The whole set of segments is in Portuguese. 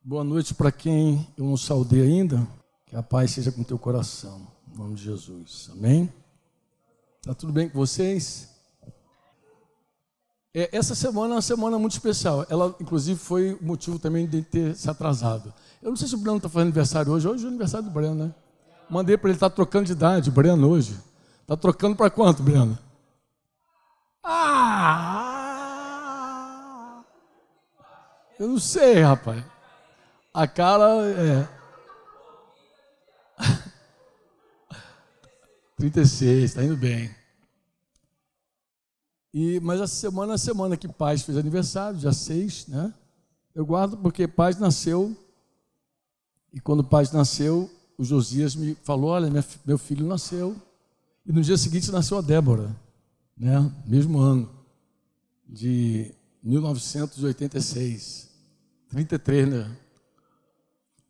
Boa noite para quem eu não saudei ainda. Que a paz seja com o teu coração. Em nome de Jesus. Amém? Está tudo bem com vocês? Essa semana é uma semana muito especial. Ela, inclusive, foi o motivo também de ter se atrasado. Eu não sei se o Breno está fazendo aniversário hoje. Hoje é o aniversário do Breno, né? Mandei para ele estar trocando de idade, Breno, hoje. Está trocando para quanto, Breno? Eu não sei, rapaz. A cara é 36, está indo bem. Mas essa semana é a semana que Paz fez aniversário, dia 6, né? Eu guardo porque Paz nasceu, e quando Paz nasceu, o Josias me falou, olha, meu filho nasceu, e no dia seguinte nasceu a Débora, né? Mesmo ano, de 1986, 33, né?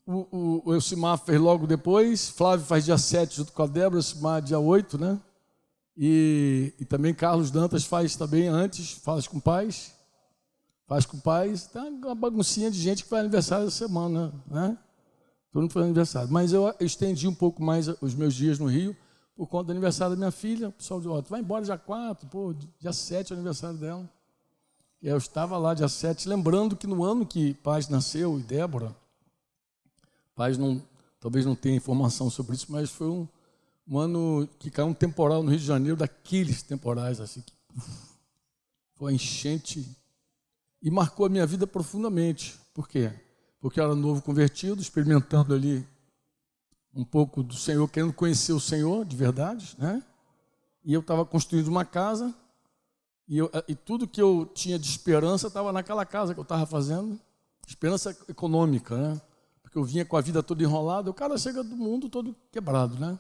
O Elcimar fez logo depois, Flávio faz dia 7 junto com a Débora, Elcimar dia 8, né? E também Carlos Dantas faz também antes, faz com paz. Tá uma baguncinha de gente que faz aniversário essa semana, né? Todo mundo faz aniversário. Mas eu estendi um pouco mais os meus dias no Rio, por conta do aniversário da minha filha. O pessoal disse, tu vai embora dia 4, dia 7 é o aniversário dela. E eu estava lá dia 7, lembrando que no ano que Paz nasceu e Débora, Paz talvez não tenha informação sobre isso, mas foi um ano que caiu um temporal no Rio de Janeiro, daqueles temporais assim, que foi enchente e marcou a minha vida profundamente. Por quê? Porque eu era novo convertido, experimentando ali um pouco do Senhor, querendo conhecer o Senhor de verdade, né? E eu estava construindo uma casa e tudo que eu tinha de esperança estava naquela casa que eu estava fazendo, esperança econômica, né? Porque eu vinha com a vida toda enrolada, o cara chega do mundo todo quebrado, né?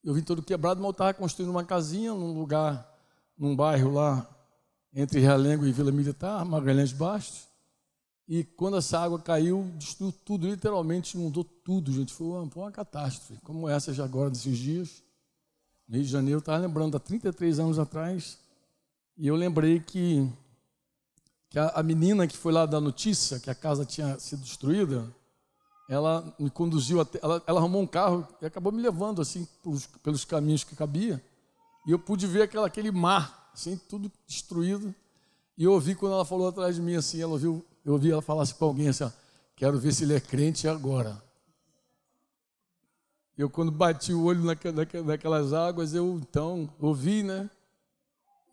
Eu vim todo quebrado, mas eu estava construindo uma casinha num lugar, num bairro lá, entre Realengo e Vila Militar, Magalhães Bastos. E quando essa água caiu, destruiu tudo, literalmente inundou tudo, gente. Foi uma catástrofe, como essa já agora, desses dias. No Rio de Janeiro, eu estava lembrando, há 33 anos atrás, e eu lembrei que a menina que foi lá dar notícia, que a casa tinha sido destruída, ela me conduziu até, ela arrumou um carro e acabou me levando assim pelos caminhos que cabia, e eu pude ver aquele mar, assim, tudo destruído, e eu ouvi quando ela falou atrás de mim assim, eu ouvi ela falar assim para alguém assim, ó, quero ver se ele é crente agora. Eu quando bati o olho naquelas águas, eu então ouvi, né,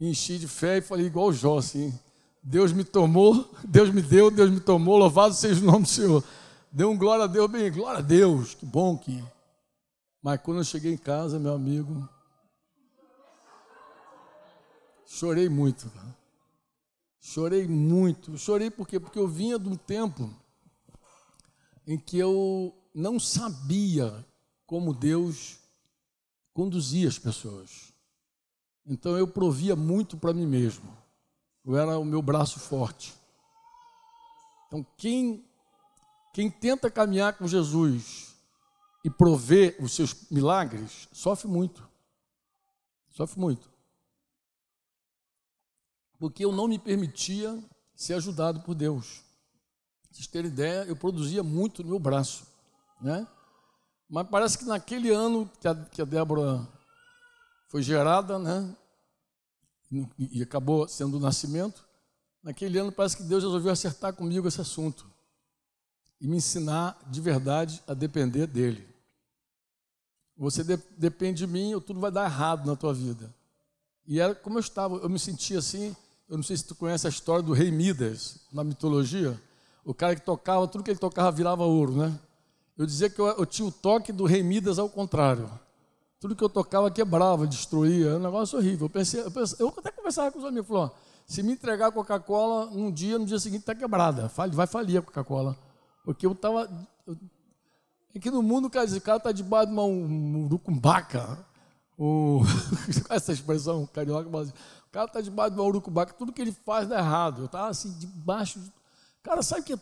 enchi de fé e falei igual o Jó, assim, Deus me tomou, Deus me deu, Deus me tomou, louvado seja o nome do Senhor. Deu um glória a Deus, bem, glória a Deus, que bom que... Mas quando eu cheguei em casa, meu amigo, chorei muito, cara. Chorei muito. Chorei por quê? Porque eu vinha de um tempo em que eu não sabia como Deus conduzia as pessoas. Então eu provia muito para mim mesmo. Eu era o meu braço forte. Então quem tenta caminhar com Jesus e prover os seus milagres, sofre muito. Sofre muito. Porque eu não me permitia ser ajudado por Deus. Pra vocês terem ideia, eu produzia muito no meu braço, né? Mas parece que naquele ano que a Débora foi gerada, né? E acabou sendo o nascimento, naquele ano parece que Deus resolveu acertar comigo esse assunto e me ensinar de verdade a depender dele. Você depende de mim, tudo vai dar errado na tua vida. E era como eu me sentia assim. Eu não sei se tu conhece a história do rei Midas, na mitologia. O cara que tocava, tudo que ele tocava virava ouro, né? Eu dizia que eu tinha o toque do rei Midas ao contrário. Tudo que eu tocava quebrava, destruía, era um negócio horrível. Eu até conversava com os amigos, falou, se me entregar a Coca-Cola no dia seguinte está quebrada, vai falir a Coca-Cola. Porque eu estava... Aqui no mundo, o cara está debaixo de uma urucumbaca. Essa expressão carioca, mas o cara está debaixo de uma urucumbaca, tudo que ele faz dá errado. Eu estava assim, debaixo... Cara, sabe que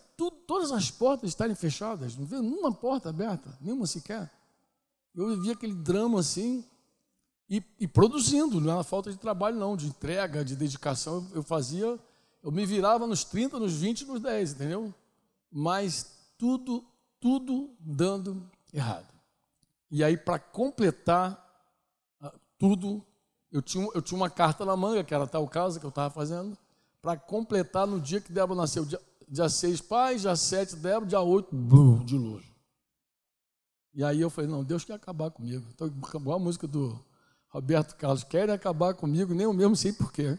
todas as portas estarem fechadas? Não vê nenhuma porta aberta, nenhuma sequer. Eu vivia aquele drama assim, e produzindo, não era falta de trabalho não, de entrega, de dedicação. Eu me virava nos 30, nos 20, nos 10, entendeu? Mas tudo dando errado. E aí, para completar tudo, eu tinha uma carta na manga, que era tal casa que eu estava fazendo, para completar no dia que Débora nasceu. Dia 6, pai, dia 7, Débora, dia 8, dilúvio. E aí eu falei, não, Deus quer acabar comigo. Então, igual a música do Roberto Carlos, quer acabar comigo, nem eu mesmo sei porquê.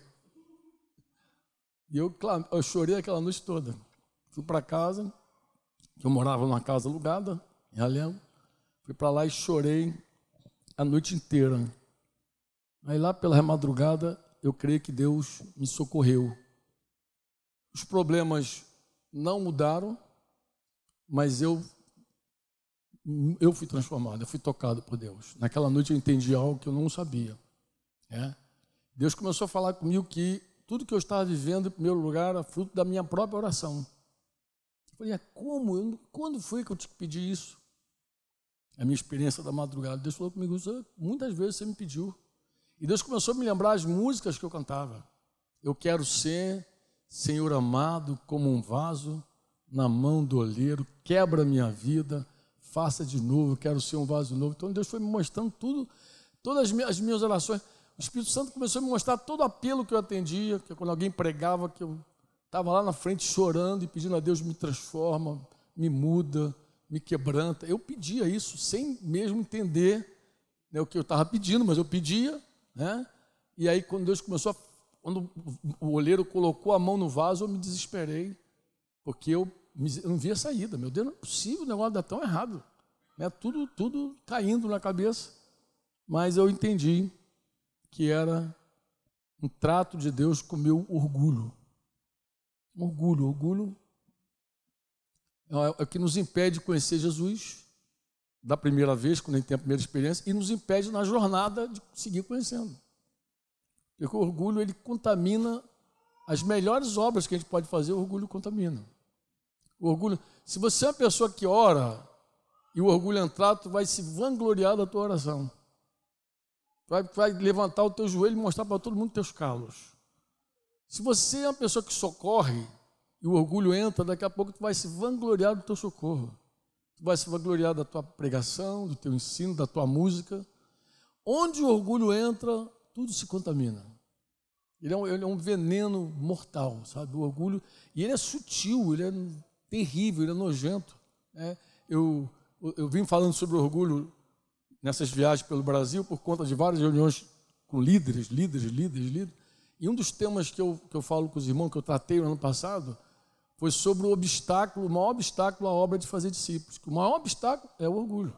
E eu chorei aquela noite toda. Fui para casa, eu morava numa casa alugada, em Realengo. Fui para lá e chorei a noite inteira. Aí lá pela madrugada, eu creio que Deus me socorreu. Os problemas não mudaram, mas eu fui transformado, eu fui tocado por Deus. Naquela noite eu entendi algo que eu não sabia. Deus começou a falar comigo que tudo que eu estava vivendo, em primeiro lugar, era fruto da minha própria oração. Eu falei, como? Quando foi que eu te pedi isso? A minha experiência da madrugada. Deus falou comigo, muitas vezes você me pediu. E Deus começou a me lembrar as músicas que eu cantava. Eu quero ser, Senhor amado, como um vaso na mão do olheiro, quebra minha vida, faça de novo, eu quero ser um vaso novo. Então Deus foi me mostrando tudo, todas as minhas orações. O Espírito Santo começou a me mostrar todo o apelo que eu atendia, que quando alguém pregava, que eu estava lá na frente chorando e pedindo a Deus, me transforma, me muda, me quebranta. Eu pedia isso sem mesmo entender, né, o que eu estava pedindo, mas eu pedia, né? E aí quando Deus começou, quando o olheiro colocou a mão no vaso, eu me desesperei, porque eu não via saída. Meu Deus, não é possível, o negócio dá tão errado, né? Tudo caindo na cabeça. Mas eu entendi que era um trato de Deus com o meu orgulho. Orgulho é o que nos impede de conhecer Jesus da primeira vez, quando a gente tem a primeira experiência, e nos impede na jornada de seguir conhecendo. Porque o orgulho, ele contamina as melhores obras que a gente pode fazer, o orgulho contamina. O orgulho, se você é uma pessoa que ora e o orgulho entrar, tu vai se vangloriar da tua oração. Vai levantar o teu joelho e mostrar para todo mundo teus calos. Se você é uma pessoa que socorre e o orgulho entra, daqui a pouco tu vai se vangloriar do teu socorro. Tu vai se vangloriar da tua pregação, do teu ensino, da tua música. Onde o orgulho entra, tudo se contamina. Ele é um veneno mortal, sabe? O orgulho, e ele é sutil, ele é terrível, ele é nojento. Eu vim falando sobre o orgulho nessas viagens pelo Brasil por conta de várias reuniões com líderes. E um dos temas que eu falo com os irmãos, que eu tratei no ano passado, foi sobre o maior obstáculo à obra de fazer discípulos. O maior obstáculo é o orgulho.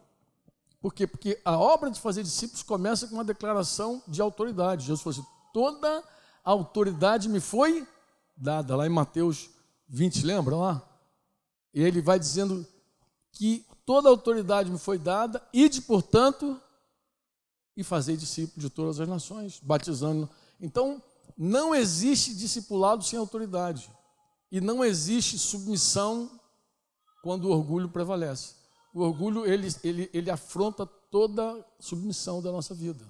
Por quê? Porque a obra de fazer discípulos começa com uma declaração de autoridade. Jesus falou assim, toda a autoridade me foi dada. Lá em Mateus 20, lembra lá? E ele vai dizendo que toda a autoridade me foi dada, ide, portanto, e fazer discípulos de todas as nações, batizando. Então, não existe discipulado sem autoridade. E não existe submissão quando o orgulho prevalece. O orgulho, ele afronta toda submissão da nossa vida.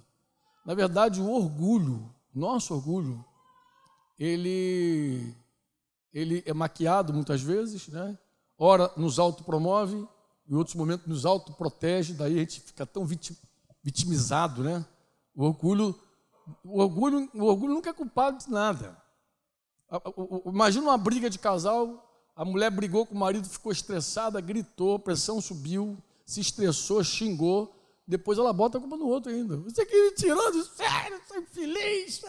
Na verdade, o orgulho, nosso orgulho, ele é maquiado muitas vezes, né? Ora nos autopromove, em outros momentos nos autoprotege, daí a gente fica tão vitimizado, né? O orgulho nunca é culpado de nada. Imagina uma briga de casal, a mulher brigou com o marido, ficou estressada, gritou, a pressão subiu, se estressou, xingou, depois ela bota a culpa no outro ainda. Você que me tirou do sério, sou infeliz.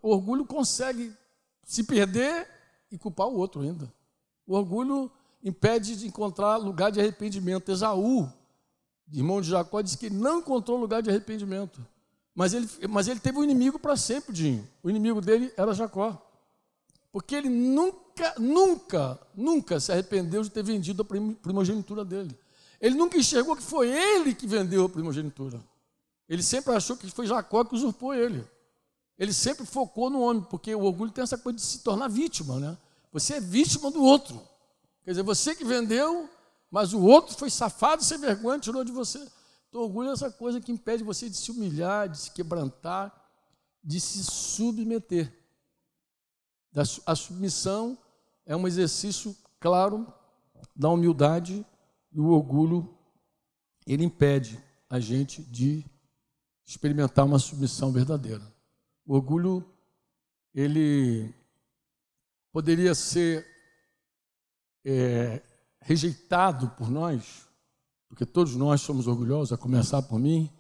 O orgulho consegue se perder e culpar o outro ainda. O orgulho impede de encontrar lugar de arrependimento. Esaú, irmão de Jacó, disse que ele não encontrou lugar de arrependimento. Mas ele teve um inimigo para sempre, Dinho. O inimigo dele era Jacó. Porque ele nunca se arrependeu de ter vendido a primogenitura dele. Ele nunca enxergou que foi ele que vendeu a primogenitura. Ele sempre achou que foi Jacó que usurpou ele. Ele sempre focou no homem, porque o orgulho tem essa coisa de se tornar vítima, né? Você é vítima do outro. Quer dizer, você que vendeu, mas o outro foi safado, sem vergonha, tirou de você. Então, o orgulho é essa coisa que impede você de se humilhar, de se quebrantar, de se submeter. A submissão é um exercício claro da humildade, e o orgulho, ele impede a gente de experimentar uma submissão verdadeira. O orgulho, ele poderia ser rejeitado por nós, porque todos nós somos orgulhosos, a começar por mim.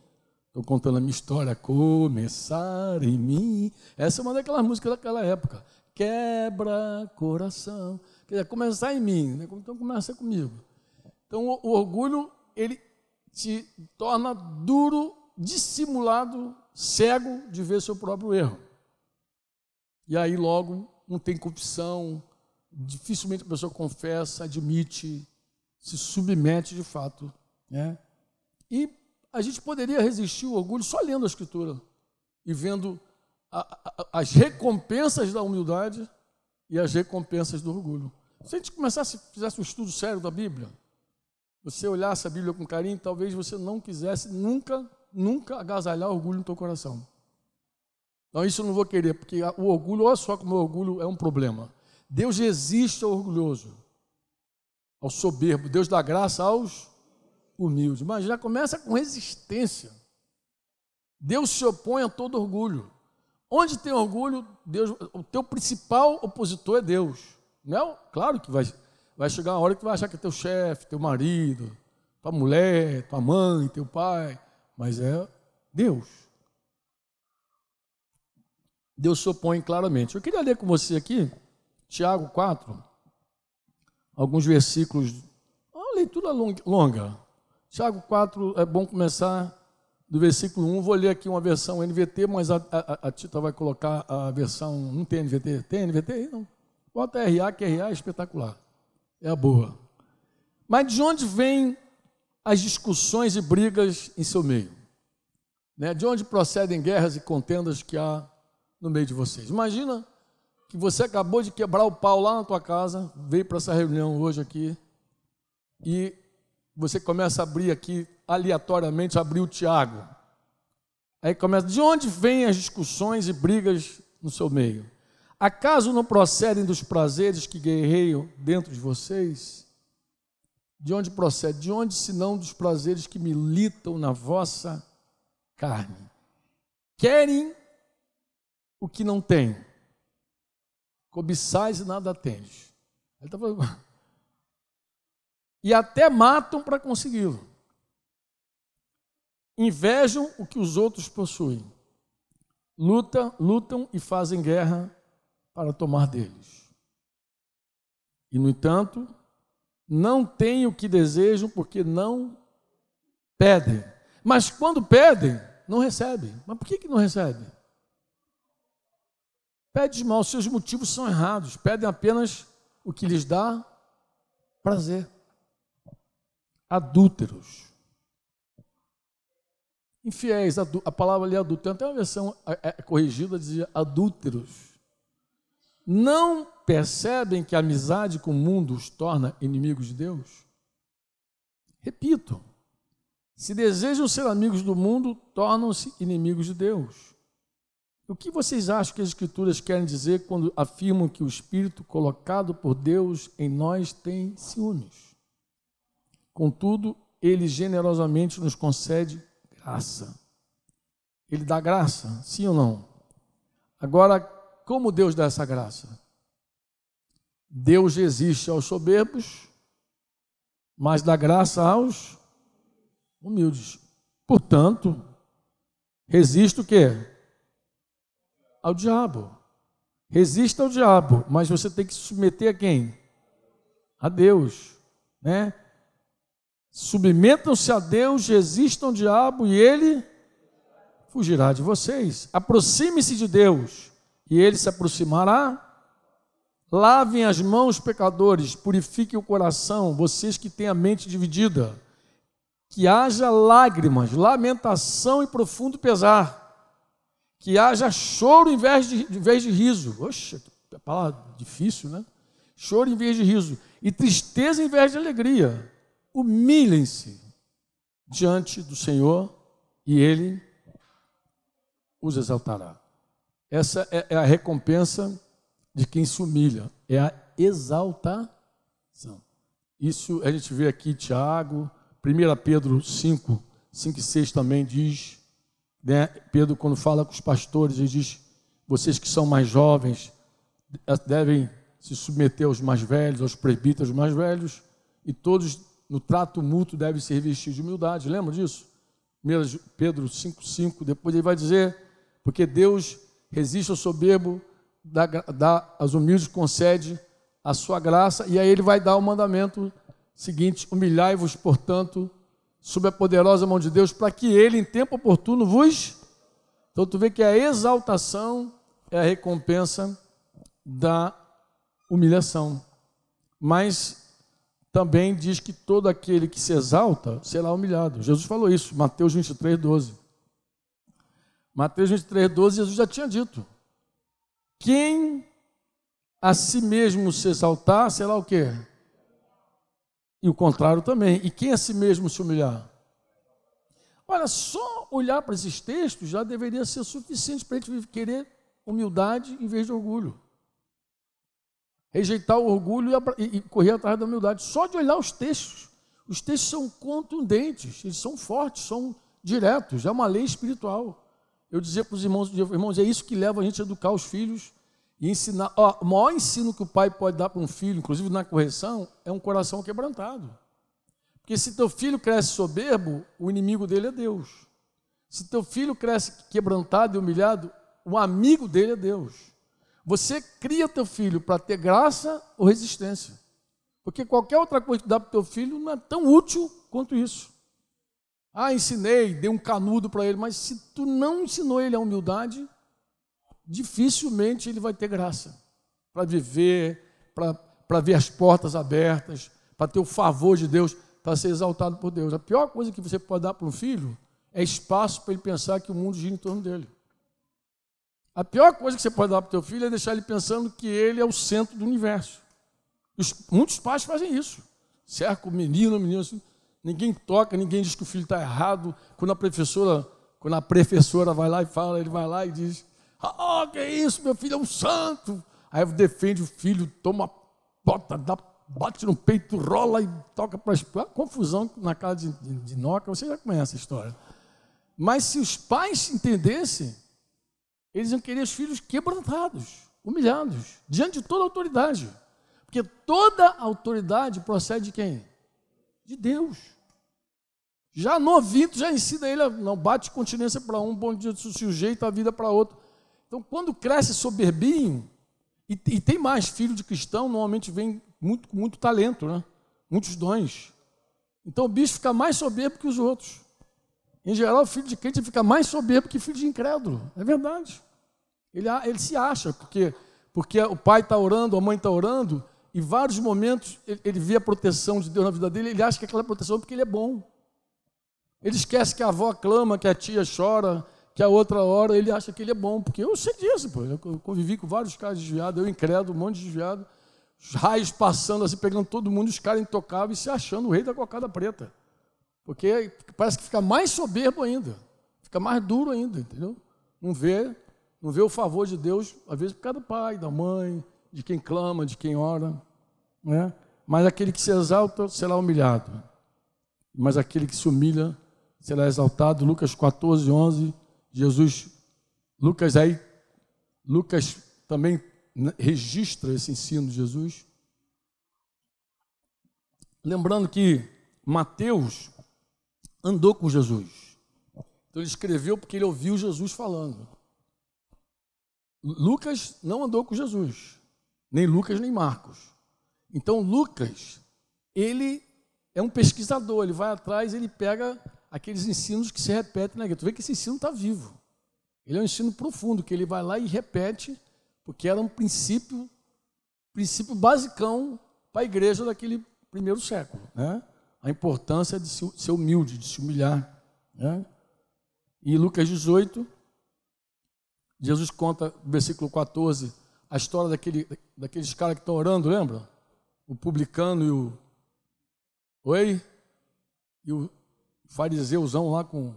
Estou contando a minha história, começar em mim. Essa é uma daquelas músicas daquela época. Quebra coração. Quer dizer, começar em mim, né? Então começa comigo. Então o orgulho, ele te torna duro, dissimulado, cego de ver seu próprio erro. E aí logo não tem confissão, dificilmente a pessoa confessa, admite, se submete de fato, né? E a gente poderia resistir ao orgulho só lendo a Escritura e vendo as recompensas da humildade e as recompensas do orgulho. Se a gente fizesse um estudo sério da Bíblia, você olhasse a Bíblia com carinho, talvez você não quisesse nunca agasalhar orgulho no teu coração. Então isso eu não vou querer, porque o orgulho, olha só como o orgulho é um problema. Deus resiste ao orgulhoso, ao soberbo. Deus dá graça aos humildes. Mas já começa com resistência. Deus se opõe a todo orgulho. Onde tem orgulho, Deus, o teu principal opositor é Deus. Não? Claro que vai chegar uma hora que tu vai achar que é teu chefe, teu marido, tua mulher, tua mãe, teu pai, mas é Deus. Deus se opõe claramente. Eu queria ler com você aqui, Tiago 4, alguns versículos, uma leitura longa. Tiago 4, é bom começar do versículo 1, vou ler aqui uma versão NVT, mas a Tita vai colocar a versão, não tem NVT? Tem NVT aí? Não. Bota RA, que RA é espetacular, é a boa. Mas de onde vêm as discussões e brigas em seu meio? Né? De onde procedem guerras e contendas que há no meio de vocês? Imagina que você acabou de quebrar o pau lá na tua casa, veio para essa reunião hoje aqui, e você começa a abrir aqui, aleatoriamente, abrir o Tiago. Aí começa, de onde vêm as discussões e brigas no seu meio? Acaso não procedem dos prazeres que guerreiam dentro de vocês? De onde procede? De onde, senão dos prazeres que militam na vossa carne? Querem o que não têm, cobiçais e nada tendes. Ele está falando, e até matam para consegui-lo. Invejam o que os outros possuem. Lutam e fazem guerra para tomar deles. E, no entanto, não têm o que desejam porque não pedem. Mas quando pedem, não recebem. Mas por que não recebem? Pedem mal, seus motivos são errados. Pedem apenas o que lhes dá prazer. Adúlteros. Infiéis, a palavra ali é adúltero. Tem até uma versão corrigida, dizia adúlteros. Não percebem que a amizade com o mundo os torna inimigos de Deus? Repito, se desejam ser amigos do mundo, tornam-se inimigos de Deus. O que vocês acham que as Escrituras querem dizer quando afirmam que o Espírito colocado por Deus em nós tem ciúmes? Contudo, Ele generosamente nos concede graça. Ele dá graça, sim ou não? Agora, como Deus dá essa graça? Deus resiste aos soberbos, mas dá graça aos humildes. Portanto, resiste o quê? Ao diabo. Resista ao diabo, mas você tem que se submeter a quem? A Deus, né? Submetam-se a Deus, resistam ao diabo e ele fugirá de vocês. Aproxime-se de Deus e ele se aproximará. Lavem as mãos, pecadores, purifiquem o coração, vocês que têm a mente dividida. Que haja lágrimas, lamentação e profundo pesar. Que haja choro em vez de riso. Oxa, que palavra difícil, né? Choro em vez de riso. E tristeza em vez de alegria. Humilhem-se diante do Senhor e Ele os exaltará. Essa é a recompensa de quem se humilha, é a exaltação. Isso a gente vê aqui Tiago, 1 Pedro 5 e 6 também diz, né? Pedro, quando fala com os pastores, ele diz: vocês que são mais jovens devem se submeter aos mais velhos, aos presbíteros mais velhos, e todos no trato mútuo devem se revestir de humildade. Lembra disso? 1 Pedro 5,5, depois ele vai dizer: porque Deus resiste ao soberbo, aos humildes concede a sua graça, e aí ele vai dar o mandamento seguinte: humilhai-vos, portanto, sob a poderosa mão de Deus, para que ele, em tempo oportuno, vos... Então, tu vê que a exaltação é a recompensa da humilhação. Mas também diz que todo aquele que se exalta será humilhado. Jesus falou isso, Mateus 23, 12. Mateus 23, 12, Jesus já tinha dito: quem a si mesmo se exaltar, será o quê? E o contrário também. E quem a si mesmo se humilhar? Olha, só olhar para esses textos já deveria ser suficiente para a gente querer humildade em vez de orgulho. Rejeitar o orgulho e correr atrás da humildade. Só de olhar os textos são contundentes, eles são fortes, são diretos, é uma lei espiritual. Eu dizia para os irmãos, é isso que leva a gente a educar os filhos e ensinar. O maior ensino que o pai pode dar para um filho, inclusive na correção, é um coração quebrantado. Porque se teu filho cresce soberbo, o inimigo dele é Deus. Se teu filho cresce quebrantado e humilhado, o amigo dele é Deus. Você cria teu filho para ter graça ou resistência. Porque qualquer outra coisa que dá para o teu filho não é tão útil quanto isso. Ensinei, dei um canudo para ele, mas se tu não ensinou ele a humildade, dificilmente ele vai ter graça para viver, para ver as portas abertas, para ter o favor de Deus, para ser exaltado por Deus. A pior coisa que você pode dar para um filho é espaço para ele pensar que o mundo gira em torno dele. A pior coisa que você pode dar para o teu filho é deixar ele pensando que ele é o centro do universo. Muitos pais fazem isso. Cerca o menino assim, ninguém toca, ninguém diz que o filho está errado. Quando a professora vai lá e fala, ele vai lá e diz: que é isso, meu filho é um santo. Aí defende o filho, toma bota, bate no peito, rola e toca para as... Confusão na casa de Noca, você já conhece a história. Mas se os pais entendessem, eles iam querer os filhos quebrantados, humilhados, diante de toda a autoridade. Porque toda autoridade procede de quem? De Deus. Já novinho, já ensina ele, não bate continência para um, bom dia, sujeita a vida para outro. Então, quando cresce soberbinho, e tem mais filho de cristão, normalmente vem com muito talento, né? Muitos dons. Então, o bicho fica mais soberbo que os outros. Em geral, o filho de crente fica mais soberbo que filho de incrédulo. É verdade. Ele se acha, porque o pai está orando, a mãe está orando, e em vários momentos ele vê a proteção de Deus na vida dele, ele acha que aquela proteção é porque ele é bom. Ele esquece que a avó clama, que a tia chora, que a outra ora, ele acha que ele é bom, porque eu sei disso, pô. Eu convivi com vários caras desviados, eu incrédulo, um monte de desviado, os raios passando assim, pegando todo mundo, os caras intocáveis, se achando o rei da cocada preta. Porque parece que fica mais soberbo ainda, fica mais duro ainda, entendeu? Não vê o favor de Deus, às vezes por causa do pai, da mãe, de quem clama, de quem ora, né? Mas aquele que se exalta será humilhado, mas aquele que se humilha será exaltado. Lucas 14, 11, Lucas também registra esse ensino de Jesus. Lembrando que Mateus andou com Jesus. Então ele escreveu porque ele ouviu Jesus falando. Lucas não andou com Jesus, nem Lucas nem Marcos. Então Lucas, ele é um pesquisador, ele vai atrás, ele pega aqueles ensinos que se repetem na igreja. Tu vê que esse ensino está vivo. Ele é um ensino profundo, que ele vai lá e repete, porque era um princípio basicão para a igreja daquele primeiro século, né? A importância de ser humilde, de se humilhar, né? E Lucas 18, Jesus conta, no versículo 14, a história daqueles caras que estão orando, lembra? O publicano e o fariseuzão lá com...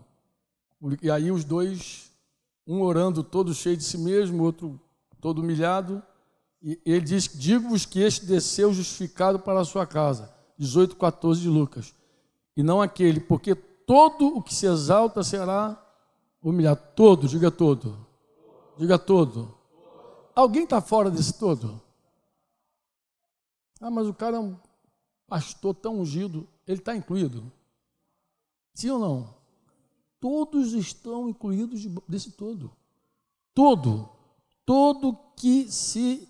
E aí os dois, um orando todo cheio de si mesmo, outro todo humilhado, e ele diz: digo-vos que este desceu justificado para a sua casa. 18:14 de Lucas. E não aquele, porque todo o que se exalta será humilhado. Todo, diga todo. Diga todo. Alguém está fora desse todo? Ah, mas o cara é um pastor tão ungido, ele está incluído? Sim ou não? Todos estão incluídos desse todo. Todo que se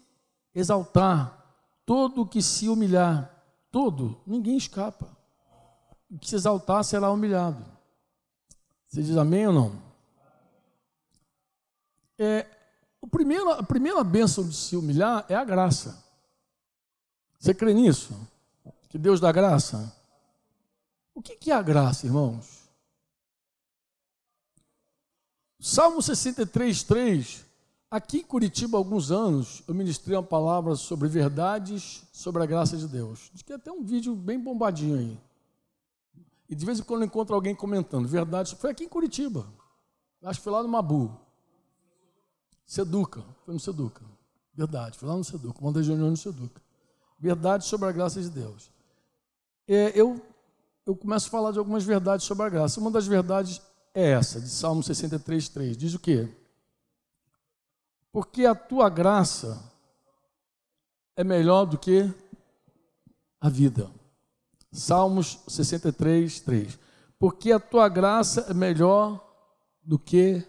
exaltar, todo que se humilhar, ninguém escapa. O que se exaltar será humilhado. Você diz amém ou não? A primeira bênção de se humilhar é a graça. Você crê nisso? Que Deus dá graça? O que é a graça, irmãos? Salmo 63:3. Aqui em Curitiba, há alguns anos, eu ministrei uma palavra sobre verdades sobre a graça de Deus. Diz que até um vídeo bem bombadinho aí. E de vez em quando eu encontro alguém comentando. Verdade, foi aqui em Curitiba. Acho que foi lá no Mabu. Seduca, foi no Seduca. Verdade, foi lá no Seduca. Uma das reuniões no Seduca. Verdade sobre a graça de Deus. Eu começo a falar de algumas verdades sobre a graça. Uma das verdades é essa, de Salmo 63:3. Diz o quê? Porque a tua graça é melhor do que a vida. Salmos 63:3. Porque a tua graça é melhor do que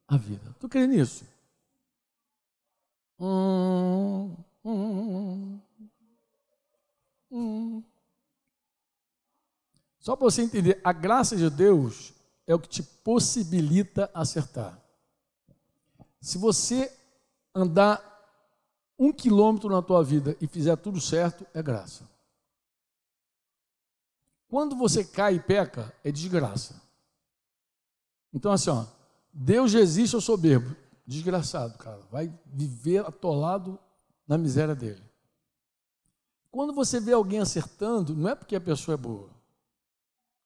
a vida. Tu crê nisso? Só para você entender, a graça de Deus é o que te possibilita acertar. Se você andar 1 quilômetro na tua vida e fizer tudo certo, é graça. Quando você cai e peca, é desgraça. Então assim, Deus resiste ao soberbo. Desgraçado, cara. Vai viver atolado na miséria dele. Quando você vê alguém acertando, não é porque a pessoa é boa.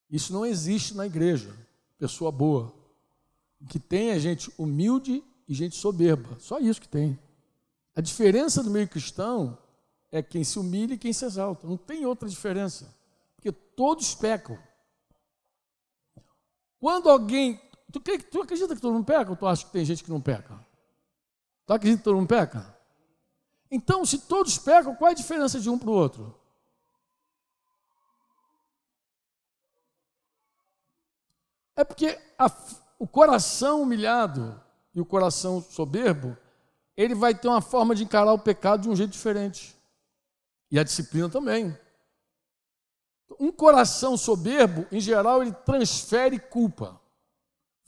Isso não existe na igreja. Pessoa boa. O que tem é gente humilde e gente soberba. Só isso que tem. A diferença do meio cristão é quem se humilha e quem se exalta. Não tem outra diferença. Porque todos pecam. Quando alguém... Tu acredita que todo mundo peca ou tu acha que tem gente que não peca? Tu acredita que todo mundo peca? Então, se todos pecam, qual é a diferença de um para o outro? É porque o coração humilhado e o coração soberbo, ele vai ter uma forma de encarar o pecado de um jeito diferente. E a disciplina também. Um coração soberbo, em geral, ele transfere culpa.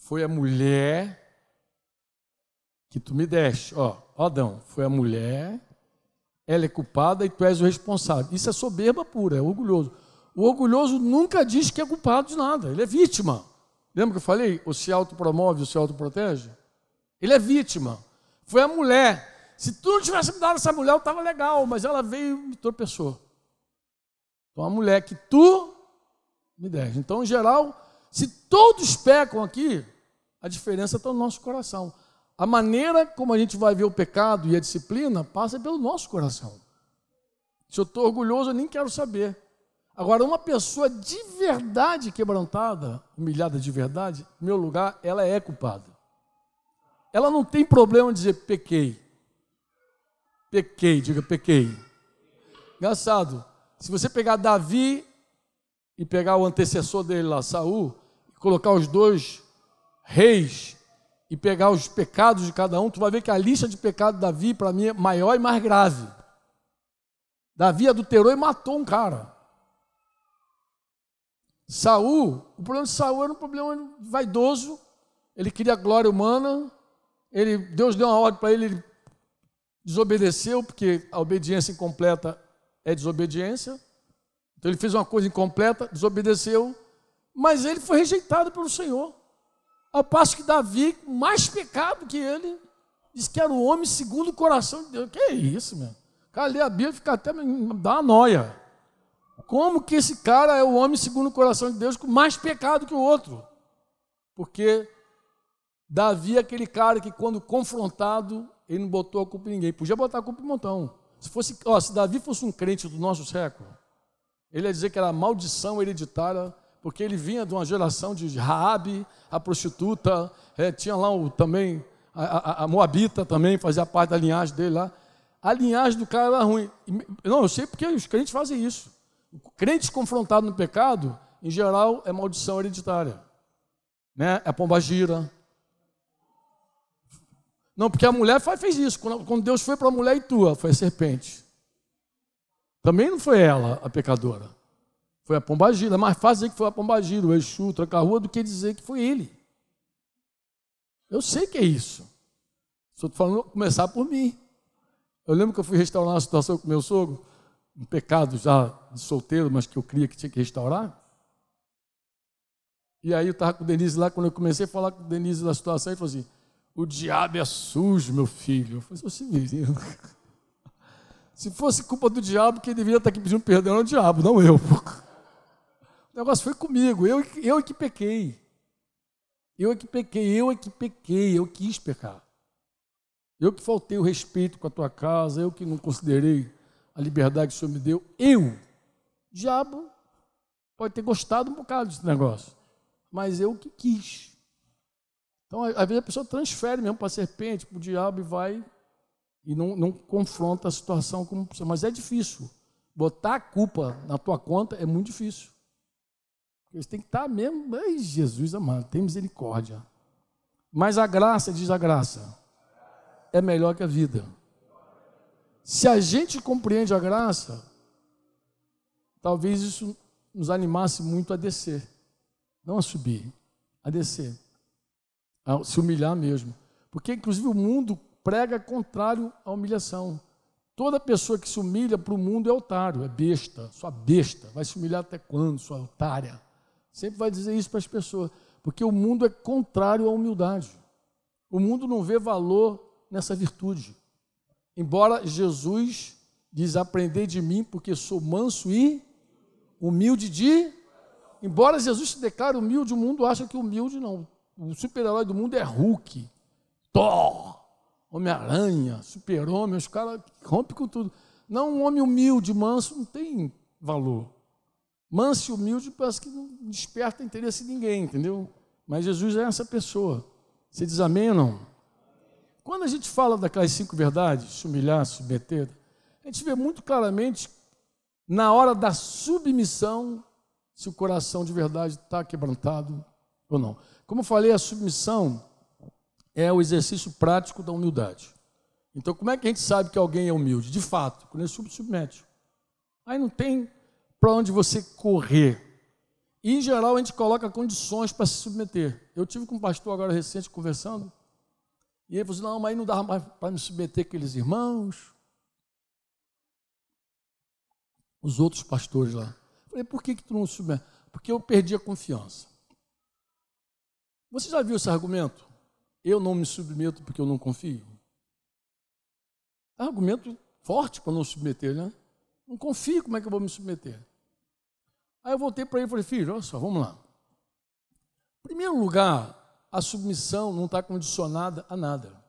Foi a mulher que tu me deste. Adão, foi a mulher, ela é culpada e tu és o responsável. Isso é soberba pura, é orgulhoso. O orgulhoso nunca diz que é culpado de nada, ele é vítima. Lembra que eu falei? Ou se autopromove ou se autoprotege? Ele é vítima. Foi a mulher. Se tu não tivesse me dado essa mulher, eu estava legal, mas ela veio e tropeçou. Então, a mulher que tu me deste. Então, em geral, se todos pecam aqui, a diferença está no nosso coração. A maneira como a gente vai ver o pecado e a disciplina passa pelo nosso coração. Se eu estou orgulhoso, eu nem quero saber. Agora, uma pessoa de verdade quebrantada, humilhada de verdade, no meu lugar, ela é culpada. Ela não tem problema em dizer pequei. Pequei, diga pequei. Engraçado, se você pegar Davi e pegar o antecessor dele lá, Saul, e colocar os dois reis e pegar os pecados de cada um, tu vai ver que a lista de pecados de Davi, para mim, é maior e mais grave. Davi adulterou e matou um cara. Saul, o problema de Saul era um problema vaidoso, ele queria glória humana, Deus deu uma ordem para ele, ele desobedeceu, porque a obediência incompleta é desobediência. Então ele fez uma coisa incompleta, desobedeceu, mas ele foi rejeitado pelo Senhor. Ao passo que Davi, mais pecado que ele, disse que era o homem segundo o coração de Deus. Que é isso, meu? O cara lê a Bíblia e fica até dá uma noia. Como que esse cara é o homem segundo o coração de Deus com mais pecado que o outro? Porque Davi é aquele cara que, quando confrontado, ele não botou a culpa em ninguém. Podia botar a culpa em um montão. Se Davi fosse um crente do nosso século, Ele ia dizer que era maldição hereditária, porque ele vinha de uma geração de Raabe, a prostituta, tinha lá também a Moabita também, fazia parte da linhagem dele lá. A linhagem do cara era ruim. Não, eu sei porque os crentes fazem isso. Crentes confrontados no pecado, em geral, é maldição hereditária. Né? É pombagira. Não, porque a mulher fez isso. Quando Deus foi para a mulher e tua, foi a serpente. Também não foi ela a pecadora. Foi a pombagira. É mais fácil dizer que foi a pombagira, o Exu, o tranca-rua, do que dizer que foi ele. Eu sei que é isso. Estou falando começar por mim. Eu lembro que eu fui restaurar uma situação com meu sogro, um pecado já de solteiro, mas que eu cria que tinha que restaurar. E aí eu estava com o Denise lá, quando eu comecei a falar com o Denise da situação, ele falou assim, o diabo é sujo, meu filho. Eu falei assim, se fosse culpa do diabo, quem deveria estar aqui pedindo perdão é o diabo, não eu. O negócio foi comigo, eu é que pequei. Eu quis pecar. Eu que faltei o respeito com a tua casa, eu que não considerei a liberdade que o Senhor me deu. O diabo pode ter gostado um bocado desse negócio, mas eu que quis. Então, às vezes a pessoa transfere mesmo para a serpente, para o diabo e vai e não confronta a situação como pessoa. Mas é difícil. Botar a culpa na tua conta é muito difícil. Porque você tem que estar mesmo, ai, Jesus amado, tem misericórdia. Mas a graça, diz a graça, é melhor que a vida. Se a gente compreende a graça, talvez isso nos animasse muito a descer. Não a subir, a descer. A se humilhar mesmo. Porque, inclusive, o mundo prega contrário à humilhação. Toda pessoa que se humilha para o mundo é otário, é besta, sua besta. Vai se humilhar até quando, sua otária? Sempre vai dizer isso para as pessoas. Porque o mundo é contrário à humildade. O mundo não vê valor nessa virtude. Embora Jesus diz, aprendei de mim, porque sou manso e humilde de... Embora Jesus se declare humilde, o mundo acha que humilde não. O super-herói do mundo é Hulk, Thor, Homem-Aranha, Super-Homem, os caras rompem com tudo. Não, um homem humilde, manso, não tem valor. Manso e humilde parece que não desperta interesse de ninguém, entendeu? Mas Jesus é essa pessoa. Você diz amém ou não? Quando a gente fala daquelas 5 verdades, se humilhar, se submeter, a gente vê muito claramente, na hora da submissão, se o coração de verdade está quebrantado ou não. Como eu falei, a submissão é o exercício prático da humildade. Então, como é que a gente sabe que alguém é humilde? De fato, quando ele submete. Aí não tem para onde você correr. E, em geral, a gente coloca condições para se submeter. Eu tive com um pastor agora recente conversando, e ele falou assim, não, mas aí não dava mais para me submeter aqueles irmãos, os outros pastores lá. Eu falei, por que tu não submete? Porque eu perdi a confiança. Você já viu esse argumento? Eu não me submeto porque eu não confio? É um argumento forte para não submeter, né? Não confio, como é que eu vou me submeter? Aí eu voltei para ele e falei, filho, olha só, vamos lá. Em primeiro lugar, a submissão não está condicionada a nada.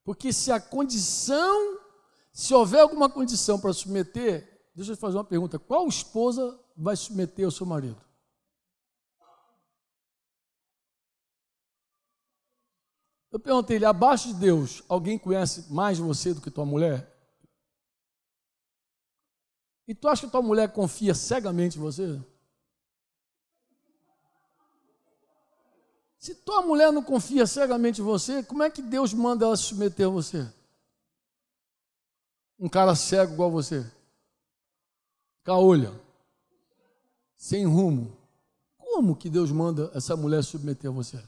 Porque se houver alguma condição para submeter, deixa eu te fazer uma pergunta, qual esposa vai submeter ao seu marido? Eu perguntei-lhe, abaixo de Deus, alguém conhece mais você do que tua mulher? E tu acha que tua mulher confia cegamente em você? Se tua mulher não confia cegamente em você, como é que Deus manda ela se submeter a você? Um cara cego igual você. Caolha. Sem rumo. Como que Deus manda essa mulher se submeter a você?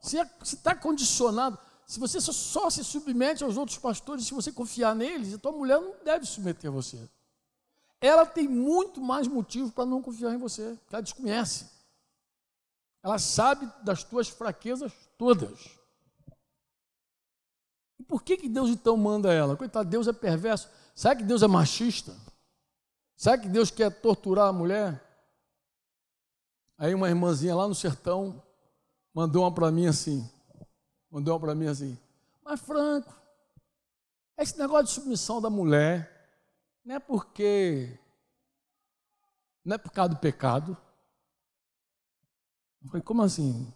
Se está condicionado, se você só se submete aos outros pastores, se você confiar neles, a tua mulher não deve se submeter a você. Ela tem muito mais motivo para não confiar em você, porque ela desconhece. Ela sabe das tuas fraquezas todas. E por que Deus então manda ela? Coitado, Deus é perverso. Será que Deus é machista? Será que Deus quer torturar a mulher? Aí uma irmãzinha lá no sertão mandou uma para mim assim, mas Franco, esse negócio de submissão da mulher, não é porque Não é por causa do pecado. Eu falei, como assim?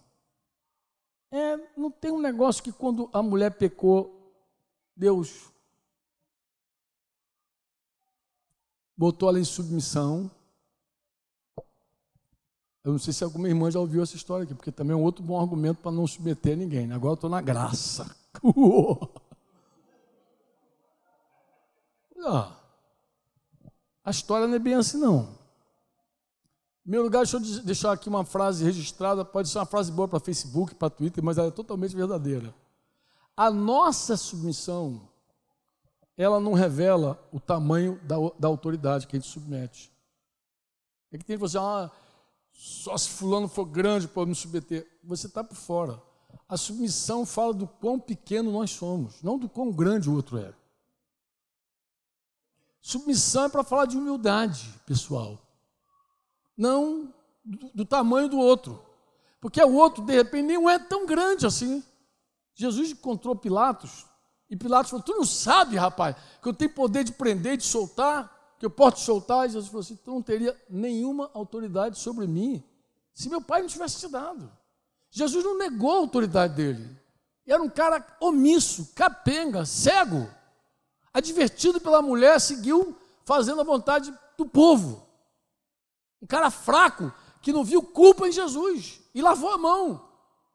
Não tem um negócio que quando a mulher pecou, Deus botou ela em submissão. Eu não sei se alguma irmã já ouviu essa história aqui, porque também é um outro bom argumento para não submeter ninguém. Agora eu estou na graça. A história não é bem assim, não. Em primeiro lugar, deixa eu deixar aqui uma frase registrada, pode ser uma frase boa para Facebook, para Twitter, mas ela é totalmente verdadeira. A nossa submissão, ela não revela o tamanho da autoridade que a gente submete. É que tem você, só se fulano for grande pode me submeter. Você está por fora. A submissão fala do quão pequeno nós somos, não do quão grande o outro é. Submissão é para falar de humildade, pessoal. Não do tamanho do outro. Porque o outro, de repente, nem é tão grande assim. Jesus encontrou Pilatos, e Pilatos falou, tu não sabe, rapaz, que eu tenho poder de prender e de soltar? Que eu posso te soltar? E Jesus falou assim, tu não teria nenhuma autoridade sobre mim se meu pai não tivesse te dado. Jesus não negou a autoridade dele. Era um cara omisso, capenga, cego, advertido pela mulher, seguiu fazendo a vontade do povo. Um cara fraco, que não viu culpa em Jesus e lavou a mão,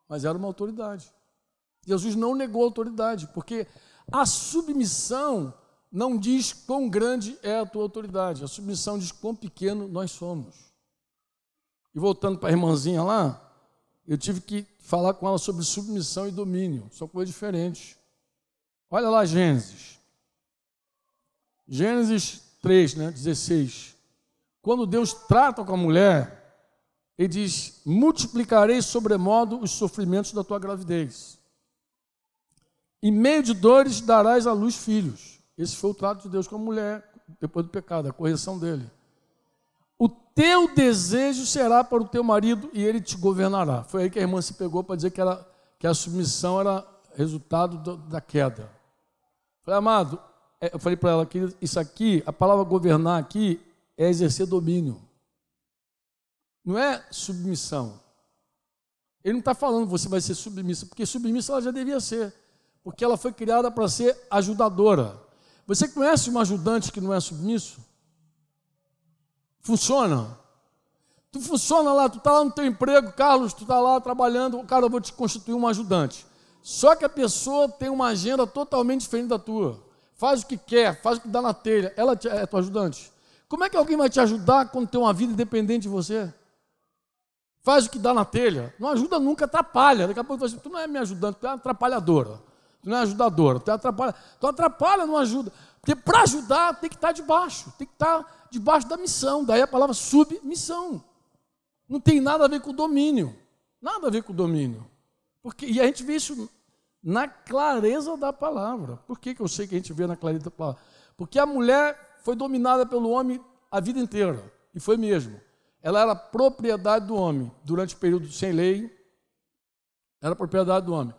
mas era uma autoridade. Jesus não negou a autoridade, porque a submissão não diz quão grande é a tua autoridade, a submissão diz quão pequeno nós somos. E voltando para a irmãzinha lá, eu tive que falar com ela sobre submissão e domínio, são coisas diferentes. Olha lá Gênesis 3, 16. Quando Deus trata com a mulher, Ele diz, multiplicarei sobremodo os sofrimentos da tua gravidez. Em meio de dores darás à luz filhos. Esse foi o trato de Deus com a mulher, depois do pecado, a correção dele. O teu desejo será para o teu marido e ele te governará. Foi aí que a irmã se pegou para dizer que a submissão era resultado da queda. Falei, amado, eu falei para ela que isso aqui, a palavra governar aqui, é exercer domínio. Não é submissão. Ele não está falando que você vai ser submissa, porque submissa ela já devia ser, porque ela foi criada para ser ajudadora. Você conhece um ajudante que não é submisso? Funciona? Tu funciona lá, tu está lá no teu emprego, Carlos, tu está lá trabalhando, cara, eu vou te constituir um ajudante. Só que a pessoa tem uma agenda totalmente diferente da tua. Faz o que quer, faz o que dá na telha. Ela é tua ajudante. Como é que alguém vai te ajudar quando tem uma vida independente de você? Faz o que dá na telha. Não ajuda nunca, atrapalha. Daqui a pouco você, tu não é minha ajudante, tu é uma atrapalhadora. Tu não é ajudadora, tu atrapalha. Tu atrapalha, não ajuda. Porque para ajudar tem que estar debaixo. Tem que estar debaixo da missão. Daí a palavra submissão. Não tem nada a ver com domínio. Nada a ver com domínio. E a gente vê isso na clareza da palavra. Por que eu sei que a gente vê na clareza da palavra? Porque a mulher foi dominada pelo homem a vida inteira, e foi mesmo. Ela era propriedade do homem, durante o período sem lei, era propriedade do homem.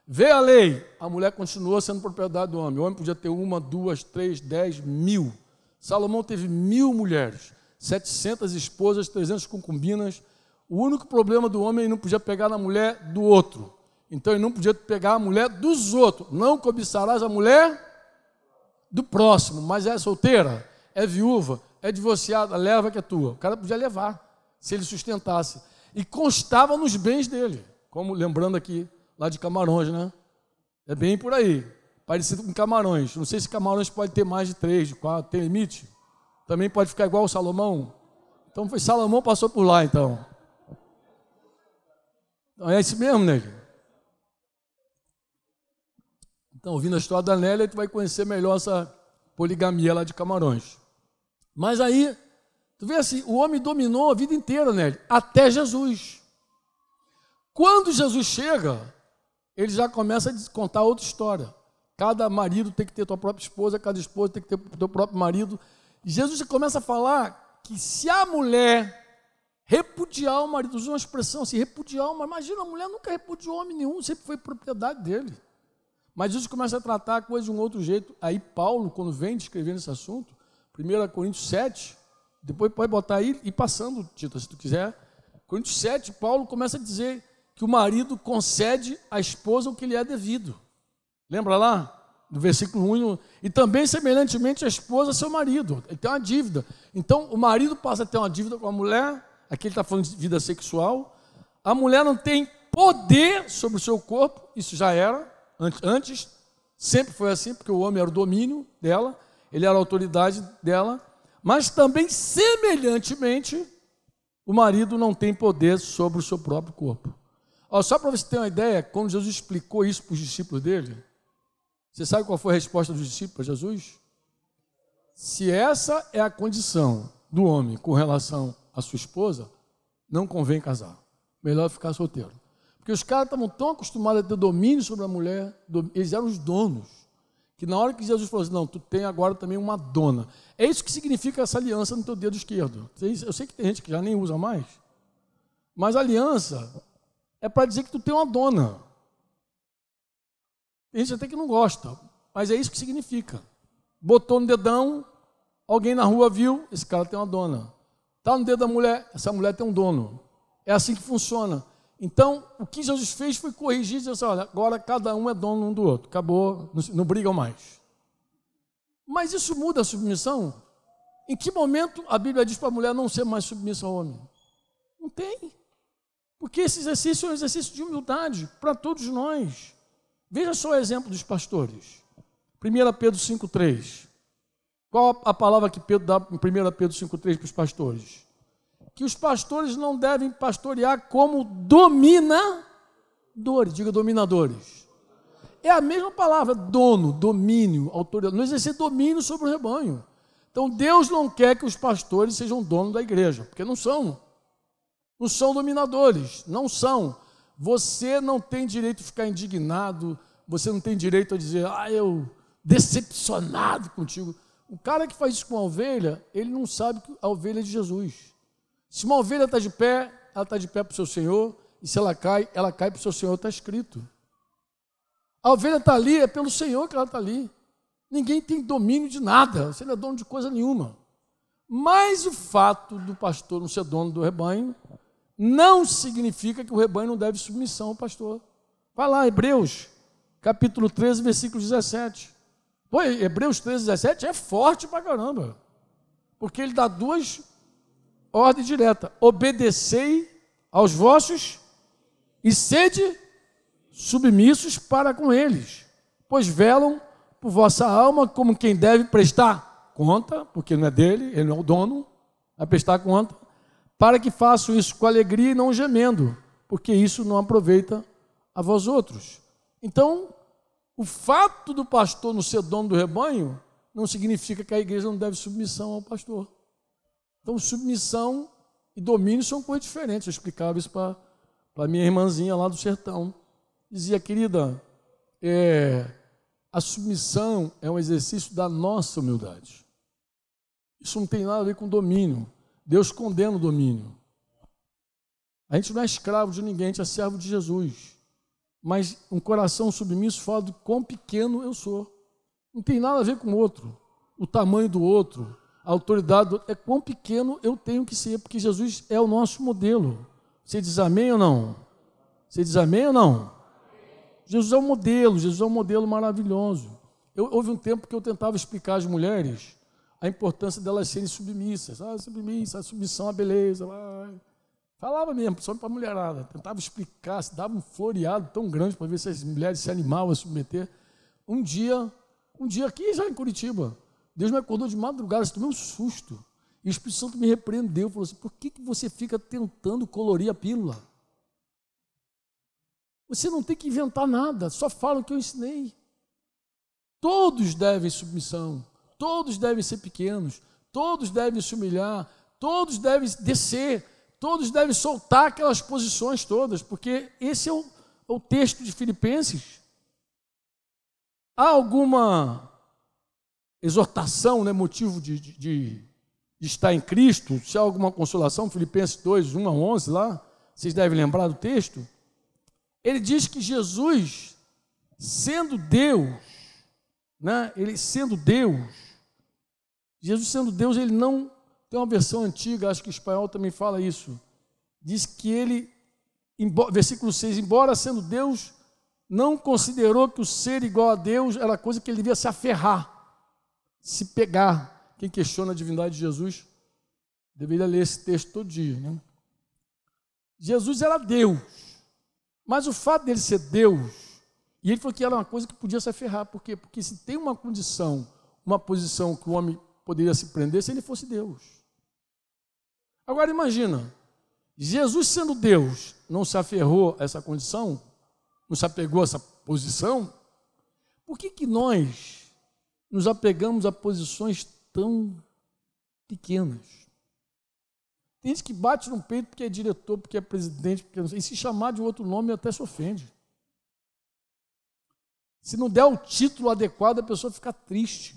Veio a lei, a mulher continuou sendo propriedade do homem. O homem podia ter 1, 2, 3, 10, 1000. Salomão teve 1000 mulheres, 700 esposas, 300 concubinas. O único problema do homem, ele não podia pegar na mulher do outro. Então, ele não podia pegar a mulher dos outros. Não cobiçarás a mulher do próximo, mas é solteira, é viúva, é divorciada, leva que é tua. O cara podia levar, se ele sustentasse. E constava nos bens dele, como lembrando aqui, lá de Camarões, né? É bem por aí, parecido com Camarões. Não sei se Camarões pode ter mais de 3, de 4, tem limite? Também pode ficar igual o Salomão? Então foi Salomão passou por lá, então. É isso mesmo, nego. Então, ouvindo a história da Nélia, tu vai conhecer melhor essa poligamia lá de Camarões. Mas aí, tu vê assim, o homem dominou a vida inteira, Nélia, até Jesus. Quando Jesus chega, ele já começa a contar outra história. Cada marido tem que ter tua própria esposa, cada esposa tem que ter teu próprio marido. E Jesus começa a falar que se a mulher repudiar o marido, usa uma expressão assim, repudiar o marido. Imagina, a mulher nunca repudiou homem nenhum, sempre foi propriedade dele. Mas Jesus começa a tratar a coisa de um outro jeito. Aí Paulo, quando vem descrevendo esse assunto, 1 Coríntios 7, Depois pode botar aí e passando, Tito, se tu quiser. Coríntios 7, Paulo começa a dizer que o marido concede à esposa o que lhe é devido. Lembra lá? No versículo 1, e também semelhantemente a esposa seu marido, ele tem uma dívida. Então o marido passa a ter uma dívida com a mulher, aqui ele está falando de vida sexual, a mulher não tem poder sobre o seu corpo, isso já era, antes, sempre foi assim, porque o homem era o domínio dela, ele era a autoridade dela, mas também semelhantemente, o marido não tem poder sobre o seu próprio corpo. Ó, só para você ter uma ideia, quando Jesus explicou isso para os discípulos dele, você sabe qual foi a resposta dos discípulos a Jesus? Se essa é a condição do homem com relação à sua esposa, não convém casar. Melhor ficar solteiro. Porque os caras estavam tão acostumados a ter domínio sobre a mulher, eles eram os donos, que na hora que Jesus falou assim, não, tu tem agora também uma dona. É isso que significa essa aliança no teu dedo esquerdo. Eu sei que tem gente que já nem usa mais, mas aliança é para dizer que tu tem uma dona. Tem gente até que não gosta, mas é isso que significa. Botou no dedão, alguém na rua viu, esse cara tem uma dona. Está no dedo da mulher, essa mulher tem um dono. É assim que funciona. Então, o que Jesus fez foi corrigir e dizer assim, olha, agora cada um é dono um do outro. Acabou, não brigam mais. Mas isso muda a submissão? Em que momento a Bíblia diz para a mulher não ser mais submissa ao homem? Não tem. Porque esse exercício é um exercício de humildade para todos nós. Veja só o exemplo dos pastores. 1 Pedro 5,3. Qual a palavra que Pedro dá em 1 Pedro 5,3 para os pastores? Que os pastores não devem pastorear como dominadores. Diga dominadores. É a mesma palavra, dono, domínio, autoridade. Não exercer domínio sobre o rebanho. Então Deus não quer que os pastores sejam donos da igreja, porque não são. Não são dominadores, não são. Você não tem direito de ficar indignado, você não tem direito a dizer, eu decepcionado contigo. O cara que faz isso com a ovelha, ele não sabe que a ovelha é de Jesus. Se uma ovelha está de pé, ela está de pé para o seu Senhor, e se ela cai para o seu Senhor, está escrito. A ovelha está ali, é pelo Senhor que ela está ali. Ninguém tem domínio de nada, você não é dono de coisa nenhuma. Mas o fato do pastor não ser dono do rebanho, não significa que o rebanho não deve submissão ao pastor. Vai lá, Hebreus, capítulo 13, versículo 17. Pô, Hebreus 13, 17 é forte pra caramba. Porque ele dá duas ordens diretas. Obedecei aos vossos e sede submissos para com eles, pois velam por vossa alma como quem deve prestar conta, porque não é dele, ele não é o dono, vai prestar conta, para que façam isso com alegria e não gemendo, porque isso não aproveita a vós outros. Então, o fato do pastor não ser dono do rebanho não significa que a igreja não deve submissão ao pastor. Então, submissão e domínio são coisas diferentes. Eu explicava isso para a minha irmãzinha lá do sertão. Dizia, querida, a submissão é um exercício da nossa humildade. Isso não tem nada a ver com domínio. Deus condena o domínio. A gente não é escravo de ninguém, a gente é servo de Jesus. Mas um coração submisso fala do quão pequeno eu sou. Não tem nada a ver com o outro. O tamanho do outro, a autoridade do outro, é quão pequeno eu tenho que ser, porque Jesus é o nosso modelo. Você diz amém ou não? Você diz amém ou não? Jesus é um modelo, Jesus é um modelo maravilhoso. Houve um tempo que eu tentava explicar às mulheres a importância delas serem submissas. Submissa, a submissão à beleza. Falava mesmo, só para a mulherada. Tentava explicar, se dava um floreado tão grande para ver se as mulheres se animavam a submeter. Um dia aqui já em Curitiba, Deus me acordou de madrugada, eu tomei um susto. E o Espírito Santo me repreendeu, falou assim, por que você fica tentando colorir a pílula? Você não tem que inventar nada, só fala o que eu ensinei. Todos devem submissão, todos devem ser pequenos, todos devem se humilhar, todos devem descer, todos devem soltar aquelas posições todas, porque esse é o texto de Filipenses. Há alguma exortação, né, motivo de estar em Cristo? Se há alguma consolação, Filipenses 2, 1 a 11 lá, vocês devem lembrar do texto. Ele diz que Jesus, sendo Deus, né, Jesus sendo Deus, ele não Tem uma versão antiga, acho que o espanhol também fala isso. Diz que ele, versículo 6, embora sendo Deus, não considerou que o ser igual a Deus era coisa que ele devia se aferrar, se pegar. Quem questiona a divindade de Jesus deveria ler esse texto todo dia, né? Jesus era Deus, mas o fato dele ser Deus, e ele falou que era uma coisa que podia se aferrar. Por quê? Porque se tem uma condição, uma posição que o homem poderia se prender, se ele fosse Deus. Agora imagina, Jesus sendo Deus, não se aferrou a essa condição, não se apegou a essa posição, por que nós nos apegamos a posições tão pequenas? Tem gente que bate no peito porque é diretor, porque é presidente, porque não sei, e se chamar de outro nome até se ofende. Se não der o título adequado, a pessoa fica triste.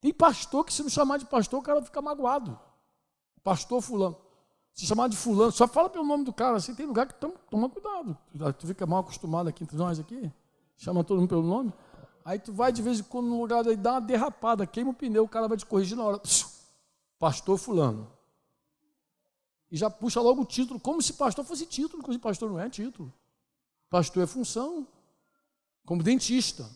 Tem pastor que, se não chamar de pastor, o cara fica magoado. Pastor fulano. Se chamar de fulano, só fala pelo nome do cara. Assim, tem lugar que toma cuidado. Tu fica mal acostumado aqui entre nós aqui, chama todo mundo pelo nome. Aí tu vai de vez em quando no lugar daí, dá uma derrapada, queima o pneu, o cara vai te corrigir na hora. Pastor fulano. E já puxa logo o título, como se pastor fosse título, porque pastor não é título. Pastor é função. Como dentista.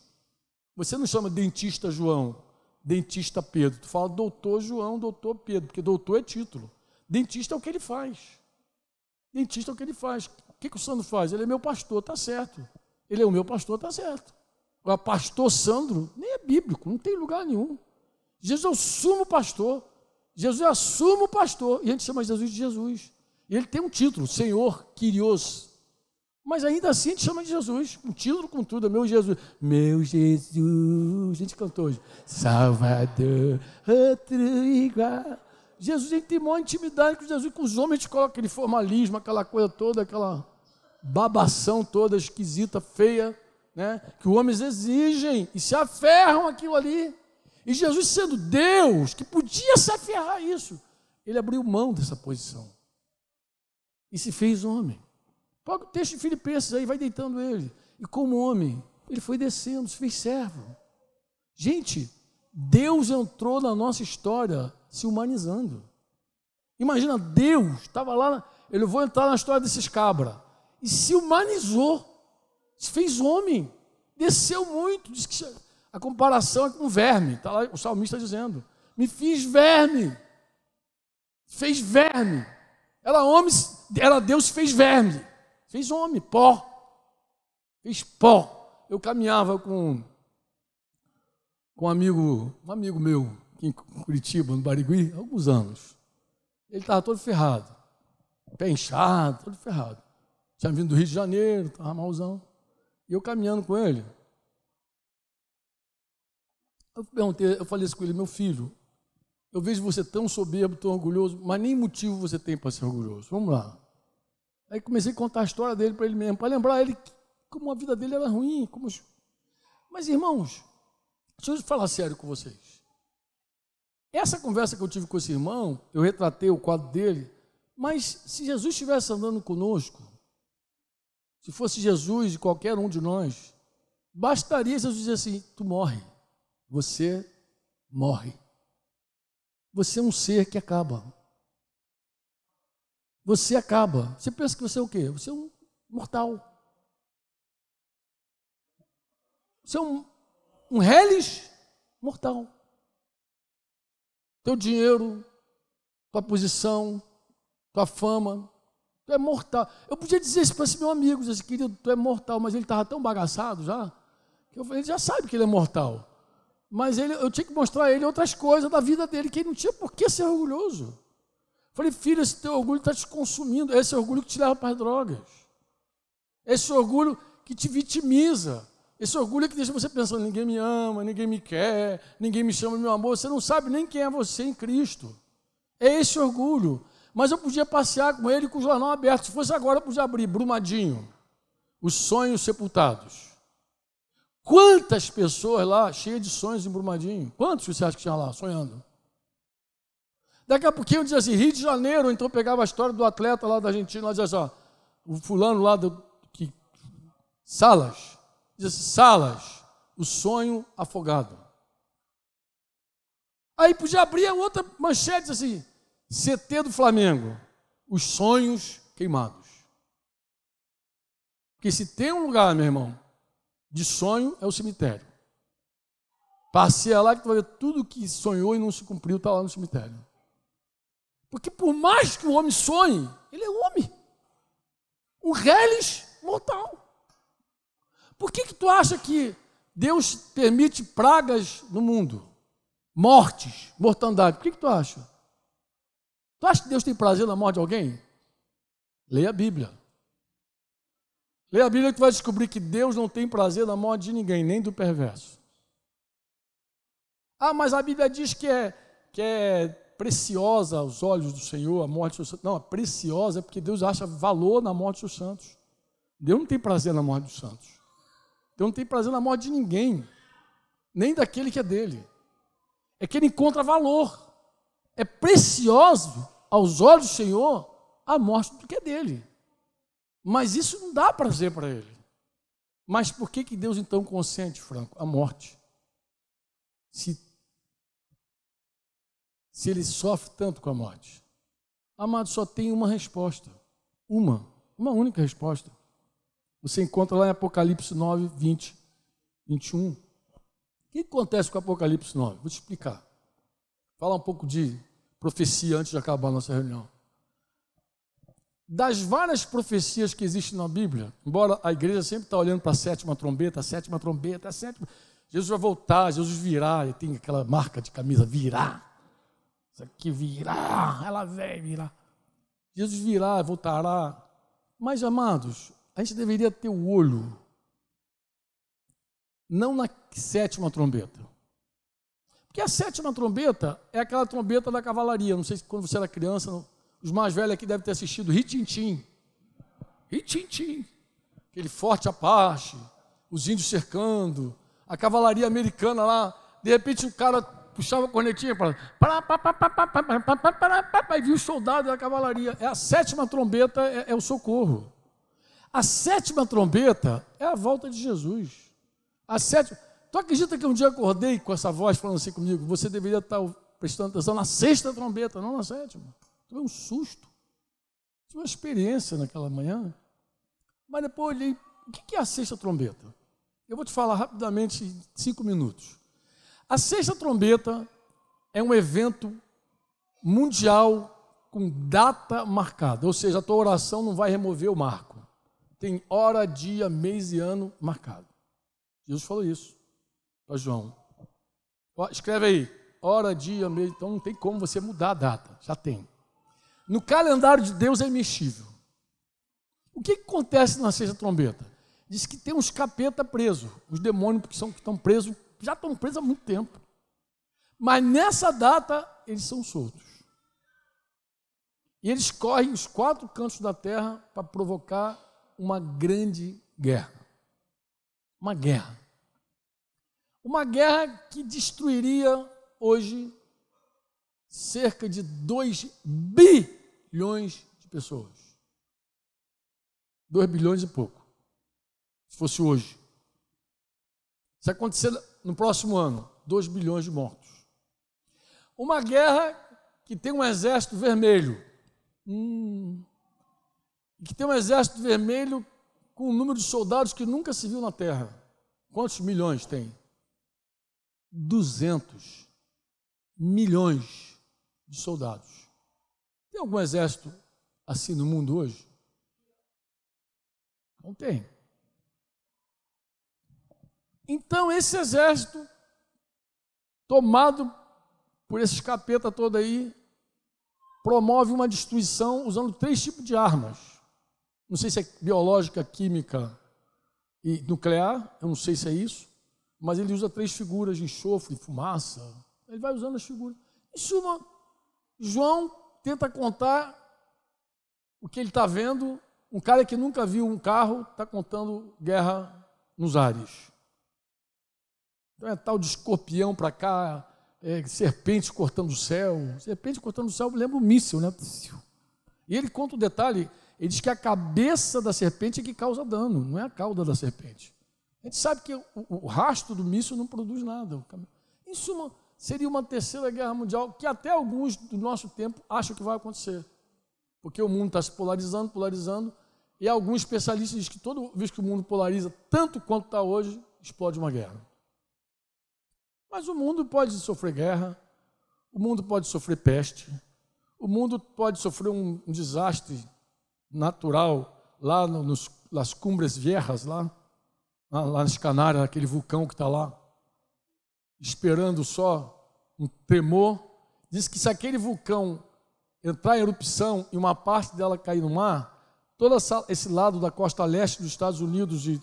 Você não chama dentista João, dentista Pedro. Tu fala doutor João, doutor Pedro, porque doutor é título. Dentista é o que ele faz. Dentista é o que ele faz. O que o Sandro faz? Ele é meu pastor, está certo. Ele é o meu pastor, está certo. Agora, pastor Sandro nem é bíblico, não tem lugar nenhum. Jesus é o sumo pastor. Jesus é o sumo pastor. E a gente chama Jesus de Jesus. E ele tem um título, Senhor, Kyrios. Mas ainda assim a gente chama de Jesus. Um título com tudo, é meu Jesus. Meu Jesus. A gente cantou hoje. Salvador, outro igual. Jesus, a gente tem maior intimidade com Jesus. Com os homens a gente coloca aquele formalismo, aquela coisa toda, aquela babação toda esquisita, feia, né? Que os homens exigem e se aferram aquilo ali. E Jesus, sendo Deus, que podia se aferrar a isso, ele abriu mão dessa posição e se fez homem. Pega o texto de Filipenses aí, vai deitando ele. E como homem, ele foi descendo, se fez servo. Gente, Deus entrou na nossa história se humanizando. Imagina, Deus estava lá, eu vou entrar na história desses cabras, e se humanizou, se fez homem, desceu muito, diz que a comparação é com verme, está lá o salmista dizendo, me fiz verme, fez verme, era homem, era Deus, fez verme, fez homem, pó, fez pó. Eu caminhava com um amigo meu, aqui em Curitiba, no Barigui, há alguns anos. Ele estava todo ferrado, pé inchado, todo ferrado. Tinha vindo do Rio de Janeiro, estava malzão. E eu caminhando com ele, eu falei assim com ele, meu filho, eu vejo você tão soberbo, tão orgulhoso, mas nem motivo você tem para ser orgulhoso. Vamos lá. Aí comecei a contar a história dele para ele mesmo, para lembrar ele como a vida dele era ruim. Mas, irmãos, deixa eu falar sério com vocês. Essa conversa que eu tive com esse irmão, eu retratei o quadro dele, mas se Jesus estivesse andando conosco, se fosse Jesus e qualquer um de nós, bastaria Jesus dizer assim, tu morre, você morre. Você é um ser que acaba. Você acaba. Você pensa que você é o quê? Você é um mortal. Você é um reles mortal. Teu dinheiro, tua posição, tua fama, tu é mortal. Eu podia dizer isso para esse meu amigo, dizer assim, querido, tu é mortal, mas ele estava tão bagaçado já, que eu falei, ele já sabe que ele é mortal. Mas eu tinha que mostrar a ele outras coisas da vida dele, que ele não tinha por que ser orgulhoso. Eu falei, filho, esse teu orgulho está te consumindo, esse orgulho que te leva para as drogas. Esse orgulho que te vitimiza. Esse orgulho que deixa você pensando, ninguém me ama, ninguém me quer, ninguém me chama de meu amor, você não sabe nem quem é você em Cristo. É esse orgulho. Mas eu podia passear com ele com o jornal aberto. Se fosse agora, eu podia abrir Brumadinho, os sonhos sepultados. Quantas pessoas lá, cheias de sonhos em Brumadinho? Quantos você acha que tinha lá, sonhando? Daqui a pouquinho eu dizia assim, Rio de Janeiro, então eu pegava a história do atleta lá da Argentina, lá dizia assim, ó, o fulano lá Salas, dizia assim, Salas, o sonho afogado. Aí podia abrir a outra manchete assim, CT do Flamengo, os sonhos queimados. Porque se tem um lugar, meu irmão, de sonho, é o cemitério. Passeia lá que tu vai ver tudo que sonhou e não se cumpriu, está lá no cemitério. Porque por mais que o homem sonhe, ele é homem. O reles mortal. Por que tu acha que Deus permite pragas no mundo? Mortes, mortandade. Por que tu acha? Tu acha que Deus tem prazer na morte de alguém? Leia a Bíblia. Leia a Bíblia que tu vai descobrir que Deus não tem prazer na morte de ninguém, nem do perverso. Ah, mas a Bíblia diz que é preciosa aos olhos do Senhor a morte dos santos. Não, é preciosa é porque Deus acha valor na morte dos santos. Deus não tem prazer na morte dos santos. Deus não tem prazer na morte de ninguém, nem daquele que é dele. É que ele encontra valor. É precioso aos olhos do Senhor a morte do que é dele. Mas isso não dá prazer para ele. Mas por que Deus então consente, Franco, a morte? Se ele sofre tanto com a morte. Amado, só tem uma resposta. Uma única resposta. Você encontra lá em Apocalipse 9, 20, 21. O que acontece com Apocalipse 9? Vou te explicar. Falar um pouco de profecia antes de acabar a nossa reunião. Das várias profecias que existem na Bíblia, embora a igreja sempre está olhando para a sétima trombeta, a sétima trombeta, a sétima... Jesus vai voltar, Jesus virá, e tem aquela marca de camisa, virá. Isso aqui virá, ela vem virar. Jesus virá, voltará. Mas, amados, a gente deveria ter o olho, não na sétima trombeta. Porque a sétima trombeta é aquela trombeta da cavalaria. Não sei se quando você era criança, os mais velhos aqui devem ter assistido Ritintim. Ritintim. Aquele forte Apache, os índios cercando, a cavalaria americana lá. De repente o cara puxava a cornetinha e viu os soldados da cavalaria. A sétima trombeta é o socorro. A sétima trombeta é a volta de Jesus. A sétima... Tu acredita que um dia acordei com essa voz falando assim comigo? Você deveria estar prestando atenção na sexta trombeta, não na sétima. Tive um susto. Tive uma experiência naquela manhã. Mas depois olhei, o que é a sexta trombeta? Eu vou te falar rapidamente em 5 minutos. A sexta trombeta é um evento mundial com data marcada. Ou seja, a tua oração não vai remover o marco. Tem hora, dia, mês e ano marcado. Jesus falou isso para João. Escreve aí, hora, dia, mês. Então não tem como você mudar a data. Já tem. No calendário de Deus é imexível. O que acontece na sexta trombeta? Diz que tem uns capeta presos. Os demônios que estão presos, já estão presos há muito tempo. Mas nessa data, eles são soltos. E eles correm os 4 cantos da terra para provocar uma grande guerra. Uma guerra. Uma guerra que destruiria hoje cerca de 2 bilhões de pessoas. 2 bilhões e pouco. Se fosse hoje. Se acontecer no próximo ano, 2 bilhões de mortos. Uma guerra que tem um exército vermelho. Que tem um exército vermelho com um número de soldados que nunca se viu na Terra. Quantos milhões tem? 200 milhões de soldados. Tem algum exército assim no mundo hoje? Não tem. Então esse exército, tomado por esses capeta todo aí, promove uma destruição usando 3 tipos de armas. Não sei se é biológica, química e nuclear, eu não sei se é isso, mas ele usa 3 figuras de enxofre, fumaça, ele vai usando as figuras. Em suma, João tenta contar o que ele está vendo, um cara que nunca viu um carro está contando guerra nos ares. Então é tal de escorpião para cá, serpente cortando o céu. Serpente cortando o céu lembra um míssil, né? E ele conta o detalhe, ele diz que a cabeça da serpente é que causa dano, não é a cauda da serpente. A gente sabe que o rastro do míssil não produz nada. Em suma, seria uma terceira guerra mundial, que até alguns do nosso tempo acham que vai acontecer. Porque o mundo está se polarizando, e alguns especialistas dizem que toda vez que o mundo polariza tanto quanto está hoje, explode uma guerra. Mas o mundo pode sofrer guerra, o mundo pode sofrer peste, o mundo pode sofrer um desastre natural lá nas Cumbres Viejas, lá nas Canárias, aquele vulcão que está lá, esperando só um tremor. Diz que se aquele vulcão entrar em erupção e uma parte dela cair no mar, todo esse lado da costa leste dos Estados Unidos e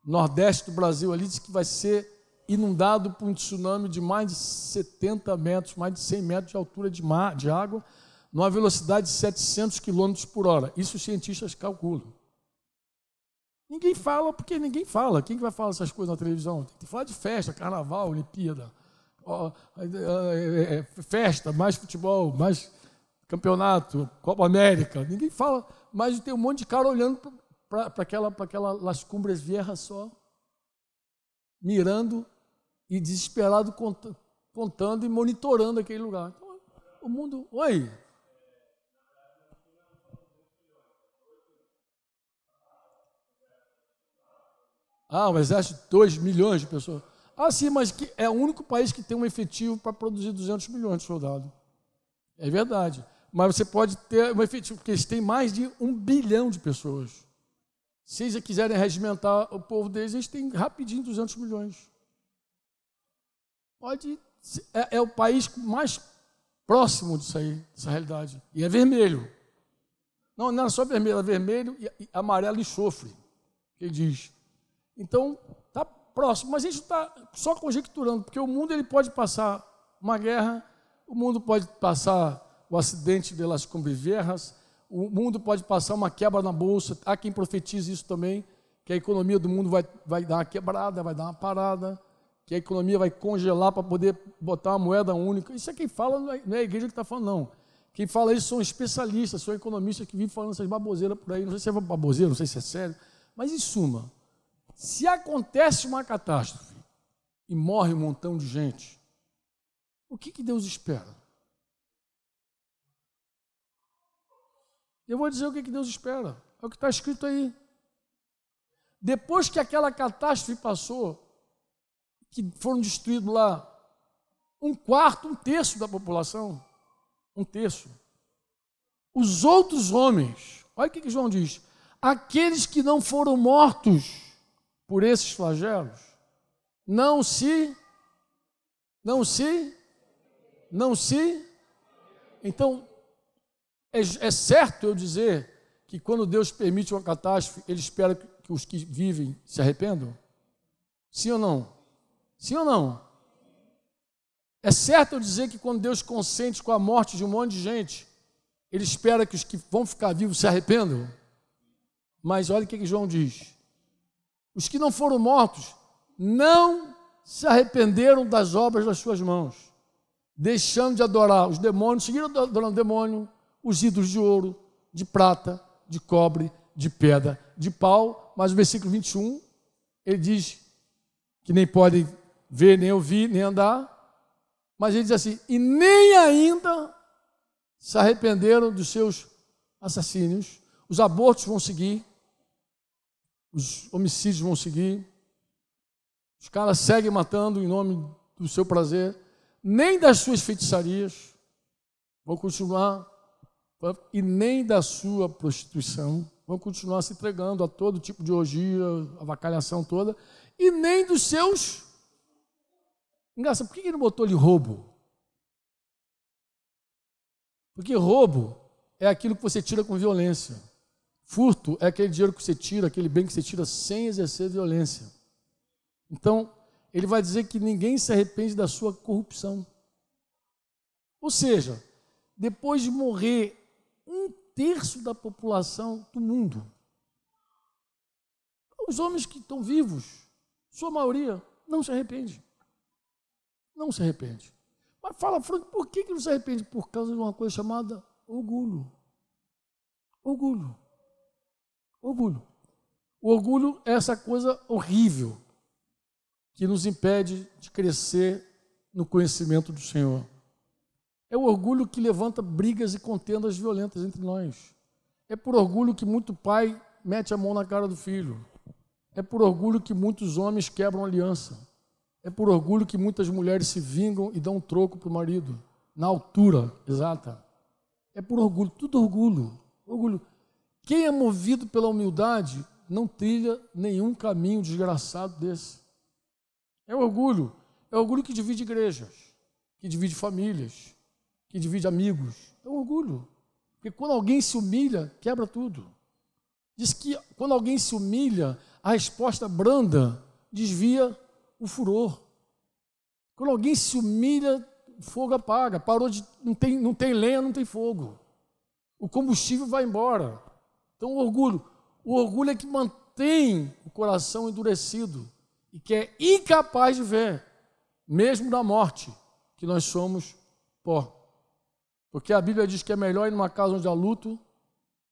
nordeste do Brasil ali, diz que vai ser inundado por um tsunami de mais de 70 metros, mais de 100 metros de altura de água, numa velocidade de 700 km por hora. Isso os cientistas calculam. Ninguém fala, porque ninguém fala. Quem que vai falar essas coisas na televisão? Tem que falar de festa, carnaval, Olimpíada, festa, mais futebol, mais campeonato, Copa América. Ninguém fala, mas tem um monte de cara olhando para aquela Las Cumbres Viejas só, mirando e desesperado contando e monitorando aquele lugar. Então, o mundo... Oi! O exército, 2 milhões de pessoas. Sim, mas que é o único país que tem um efetivo para produzir 200 milhões de soldados. É verdade. Mas você pode ter um efetivo, porque eles têm mais de 1 bilhão de pessoas. Se eles quiserem regimentar o povo deles, eles têm rapidinho 200 milhões. É o país mais próximo disso aí, dessa realidade. E é vermelho. Não era só vermelho, era vermelho e amarelo e enxofre, que ele diz. Então, está próximo, mas a gente está só conjecturando, porque o mundo ele pode passar uma guerra, o mundo pode passar o acidente de Las Cumbres Viejas, o mundo pode passar uma quebra na bolsa. Há quem profetize isso também, que a economia do mundo vai dar uma quebrada, vai dar uma parada, que a economia vai congelar para poder botar uma moeda única. Isso é quem fala, não é a igreja que está falando, não. Quem fala isso são especialistas, são economistas que vivem falando essas baboseiras por aí. Não sei se é baboseira, não sei se é sério, mas em suma, se acontece uma catástrofe e morre um montão de gente, o que Deus espera? Eu vou dizer o que Deus espera. É o que está escrito aí. Depois que aquela catástrofe passou, que foram destruídos lá 1/4, 1/3 da população, 1/3. Os outros homens, olha o que João diz, aqueles que não foram mortos por esses flagelos, não se, então, é certo eu dizer que quando Deus permite uma catástrofe, Ele espera que os que vivem se arrependam? Sim ou não? Sim ou não? É certo eu dizer que quando Deus consente com a morte de um monte de gente, Ele espera que os que vão ficar vivos se arrependam? Mas olha o que João diz. Os que não foram mortos não se arrependeram das obras das suas mãos, deixando de adorar os demônios, seguiram adorando o demônio, os ídolos de ouro, de prata, de cobre, de pedra, de pau. Mas o versículo 21, ele diz que nem podem ver, nem ouvir, nem andar. Mas ele diz assim, e nem ainda se arrependeram dos seus assassínios. Os abortos vão seguir, os homicídios vão seguir, os caras seguem matando em nome do seu prazer, nem das suas feitiçarias vão continuar, e nem da sua prostituição, vão continuar se entregando a todo tipo de orgia, avacalhação toda, e nem dos seus... Engraçado, por que ele não botou ali roubo? Porque roubo é aquilo que você tira com violência. Furto é aquele dinheiro que você tira, aquele bem que você tira sem exercer violência. Então, ele vai dizer que ninguém se arrepende da sua corrupção. Ou seja, depois de morrer 1/3 da população do mundo, os homens que estão vivos, sua maioria, não se arrepende. Não se arrepende. Mas fala, Franco, por que não se arrepende? Por causa de uma coisa chamada orgulho. Orgulho. Orgulho. O orgulho é essa coisa horrível que nos impede de crescer no conhecimento do Senhor. É o orgulho que levanta brigas e contendas violentas entre nós. É por orgulho que muito pai mete a mão na cara do filho. É por orgulho que muitos homens quebram aliança. É por orgulho que muitas mulheres se vingam e dão um troco para o marido, na altura exata. É por orgulho, tudo orgulho. Orgulho. Quem é movido pela humildade não trilha nenhum caminho desgraçado desse. É orgulho. É orgulho que divide igrejas, que divide famílias, que divide amigos. É orgulho. Porque quando alguém se humilha, quebra tudo. Diz que quando alguém se humilha, a resposta branda desvia o furor. Quando alguém se humilha, o fogo apaga. Parou de, não tem lenha, não tem fogo. O combustível vai embora. Então o orgulho é que mantém o coração endurecido e que é incapaz de ver, mesmo na morte, que nós somos pó. Porque a Bíblia diz que é melhor ir numa casa onde há luto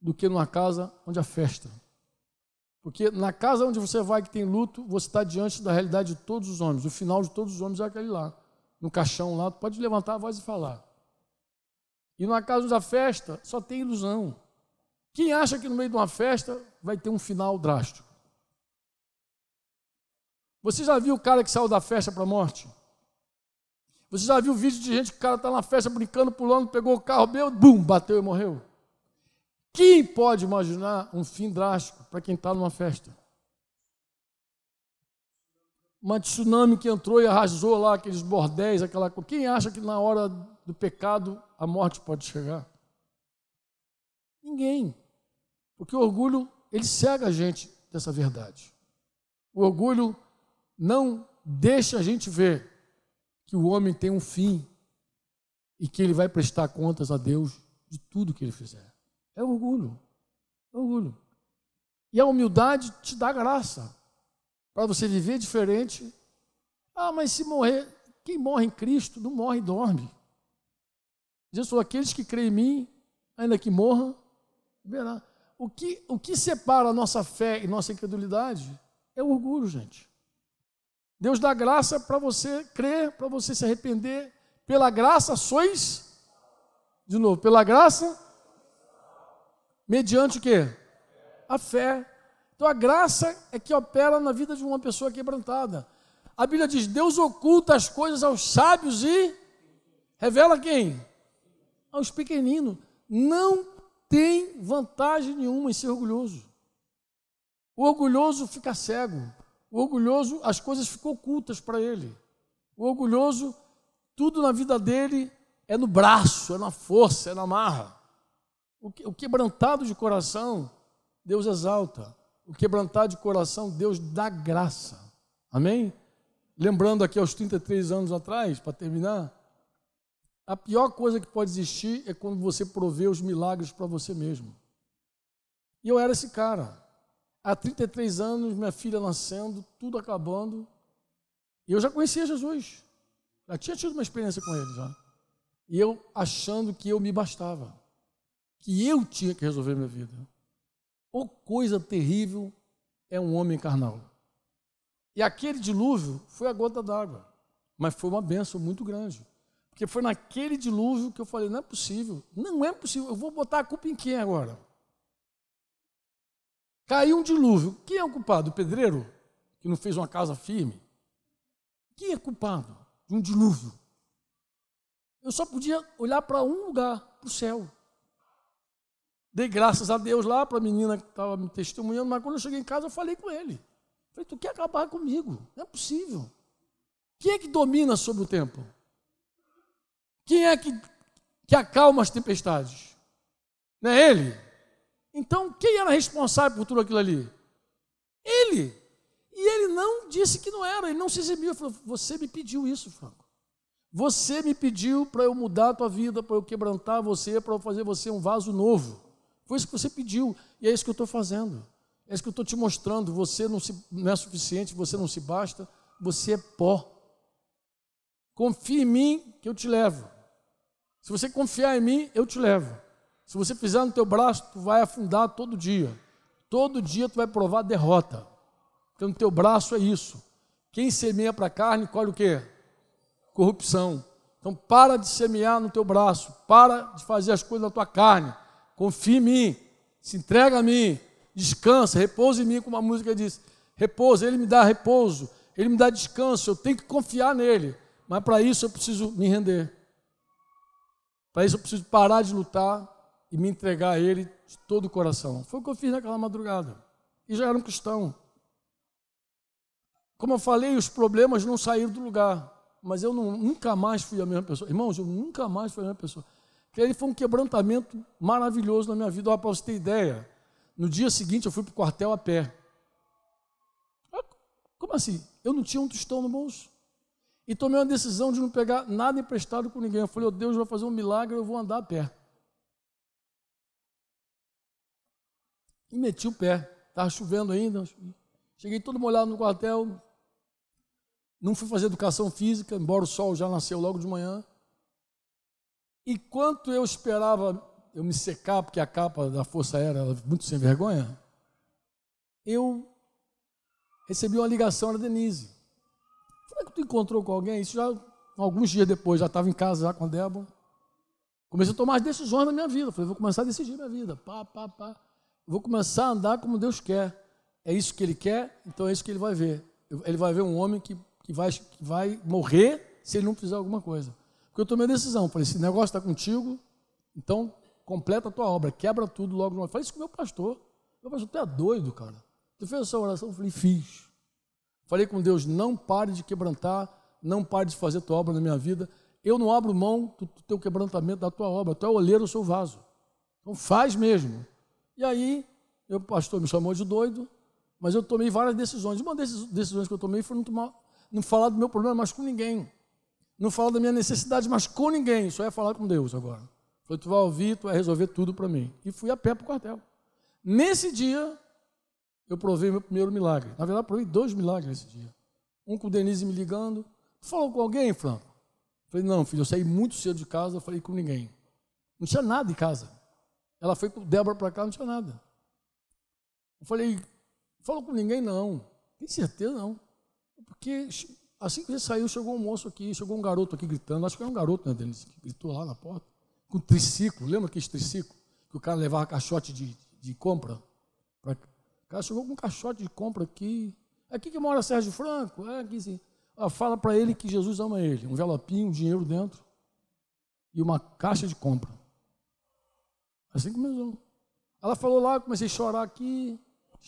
do que numa casa onde há festa. Porque na casa onde você vai que tem luto, você está diante da realidade de todos os homens. O final de todos os homens é aquele lá. No caixão lá, tu pode levantar a voz e falar. E numa casa onde há festa, só tem ilusão. Quem acha que no meio de uma festa vai ter um final drástico? Você já viu o cara que saiu da festa para a morte? Você já viu vídeo de gente que o cara está na festa brincando, pulando, pegou o carro, bum, bateu e morreu? Quem pode imaginar um fim drástico para quem está numa festa? Uma tsunami que entrou e arrasou lá aqueles bordéis, aquela coisa. Quem acha que na hora do pecado a morte pode chegar? Ninguém. Porque o orgulho, ele cega a gente dessa verdade. O orgulho não deixa a gente ver que o homem tem um fim e que ele vai prestar contas a Deus de tudo que ele fizer. É orgulho. É orgulho. E a humildade te dá graça para você viver diferente. Ah, mas se morrer, quem morre em Cristo não morre e dorme. Jesus falou, aqueles que creem em mim, ainda que morram, verá. O que separa a nossa fé e nossa incredulidade é o orgulho, gente. Deus dá graça para você crer, para você se arrepender. Pela graça sois, de novo, pela graça, mediante o quê? A fé. Então a graça é que opera na vida de uma pessoa quebrantada. A Bíblia diz, Deus oculta as coisas aos sábios e revela quem? Aos pequeninos. Não tem vantagem nenhuma em ser orgulhoso. O orgulhoso fica cego. O orgulhoso, as coisas ficam ocultas para ele. O orgulhoso, tudo na vida dele é no braço, é na força, é na marra. O quebrantado de coração, Deus exalta. O quebrantado de coração, Deus dá graça. Amém? Lembrando aqui aos 33 anos atrás, para terminar, a pior coisa que pode existir é quando você provê os milagres para você mesmo. E eu era esse cara. Há 33 anos, minha filha nascendo, tudo acabando. E eu já conhecia Jesus. Já tinha tido uma experiência com ele já. E eu achando que eu me bastava. Que eu tinha que resolver minha vida. Ou coisa terrível é um homem carnal. E aquele dilúvio foi a gota d'água. Mas foi uma bênção muito grande. Porque foi naquele dilúvio que eu falei, não é possível. Não é possível. Eu vou botar a culpa em quem agora? Caiu um dilúvio. Quem é o culpado? O pedreiro? Que não fez uma casa firme? Quem é culpado de um dilúvio? Eu só podia olhar para um lugar, para o céu. Dei graças a Deus lá para a menina que estava me testemunhando, mas quando eu cheguei em casa eu falei com ele. Falei, tu quer acabar comigo? Não é possível. Quem é que domina sobre o tempo? Quem é que acalma as tempestades? Não é ele? Então, quem era responsável por tudo aquilo ali? Ele. E ele não disse que não era, ele não se exibiu. Ele falou, você me pediu isso, Franco. Você me pediu para eu mudar a tua vida, para eu quebrantar você, para eu fazer você um vaso novo. Foi isso que você pediu, e é isso que eu estou fazendo. É isso que eu estou te mostrando. Você não é suficiente, você não se basta, você é pó. Confie em mim que eu te levo. Se você confiar em mim, eu te levo. Se você fizer no teu braço, tu vai afundar todo dia. Todo dia tu vai provar derrota. Porque no teu braço é isso. Quem semeia para a carne, colhe o quê? corrupção. Então, para de semear no teu braço, para de fazer as coisas na tua carne, confia em mim, se entrega a mim, descansa, repousa em mim, como a música diz, repousa, Ele me dá repouso, Ele me dá descanso, eu tenho que confiar nele, mas para isso eu preciso me render, para isso eu preciso parar de lutar e me entregar a Ele de todo o coração. Foi o que eu fiz naquela madrugada, e já era um cristão. Como eu falei, os problemas não saíram do lugar, mas eu nunca mais fui a mesma pessoa. Irmãos, eu nunca mais fui a mesma pessoa. Porque ele foi um quebrantamento maravilhoso na minha vida. Para você ter ideia, no dia seguinte eu fui para o quartel a pé. Como assim? Eu não tinha um tostão no bolso. E tomei uma decisão de não pegar nada emprestado com ninguém. Eu falei, oh, Deus vai fazer um milagre, eu vou andar a pé. E meti o pé. Estava chovendo ainda. Cheguei todo molhado no quartel. Não fui fazer educação física, embora o sol já nasceu logo de manhã. Enquanto eu esperava eu me secar, porque a capa da Força Aérea era muito sem vergonha, eu recebi uma ligação da Denise. Falei que tu encontrou com alguém? Isso já alguns dias depois, já estava em casa já com a Débora. Comecei a tomar as decisões da minha vida. Falei, vou começar a decidir minha vida. Vou começar a andar como Deus quer. É isso que Ele quer, então é isso que Ele vai ver. Ele vai ver um homem que vai morrer se ele não fizer alguma coisa. Porque eu tomei a decisão, falei, esse negócio está contigo, então completa a tua obra, quebra tudo logo de uma vez. Falei isso com o meu pastor. Meu pastor, tu é doido, cara. Tu fez essa oração? Eu falei, fiz. Falei com Deus, não pare de quebrantar, não pare de fazer a tua obra na minha vida. Eu não abro mão do teu quebrantamento da tua obra. Tu é o oleiro, eu sou o vaso. Então faz mesmo. E aí, meu pastor me chamou de doido, mas eu tomei várias decisões. Uma das decisões que eu tomei foi não falar do meu problema mais com ninguém. Não falar da minha necessidade mais com ninguém. Só ia falar com Deus agora. Falei, tu vai ouvir, tu vai resolver tudo para mim. E fui a pé para o quartel. Nesse dia, eu provei meu primeiro milagre. Na verdade, provei 2 milagres nesse dia. Um com o Denise me ligando. Tu falou com alguém, Franco? Falei, não, filho, eu saí muito cedo de casa, eu falei com ninguém. Não tinha nada em casa. Ela foi com Débora para cá, não tinha nada. Eu falei, falou com ninguém? Não. Tem certeza? Não. Porque assim que ele saiu, chegou um moço aqui, chegou um garoto aqui gritando, acho que era um garoto, né, Denise, que gritou lá na porta, com triciclo, lembra aquele triciclo? Que o cara levava caixote de compra? O cara chegou com um caixote de compra aqui. Aqui que mora Sérgio Franco, aqui sim. Fala para ele que Jesus ama ele. Um envelopinho, um dinheiro dentro e uma caixa de compra. Assim começou. Ela falou lá, comecei a chorar aqui,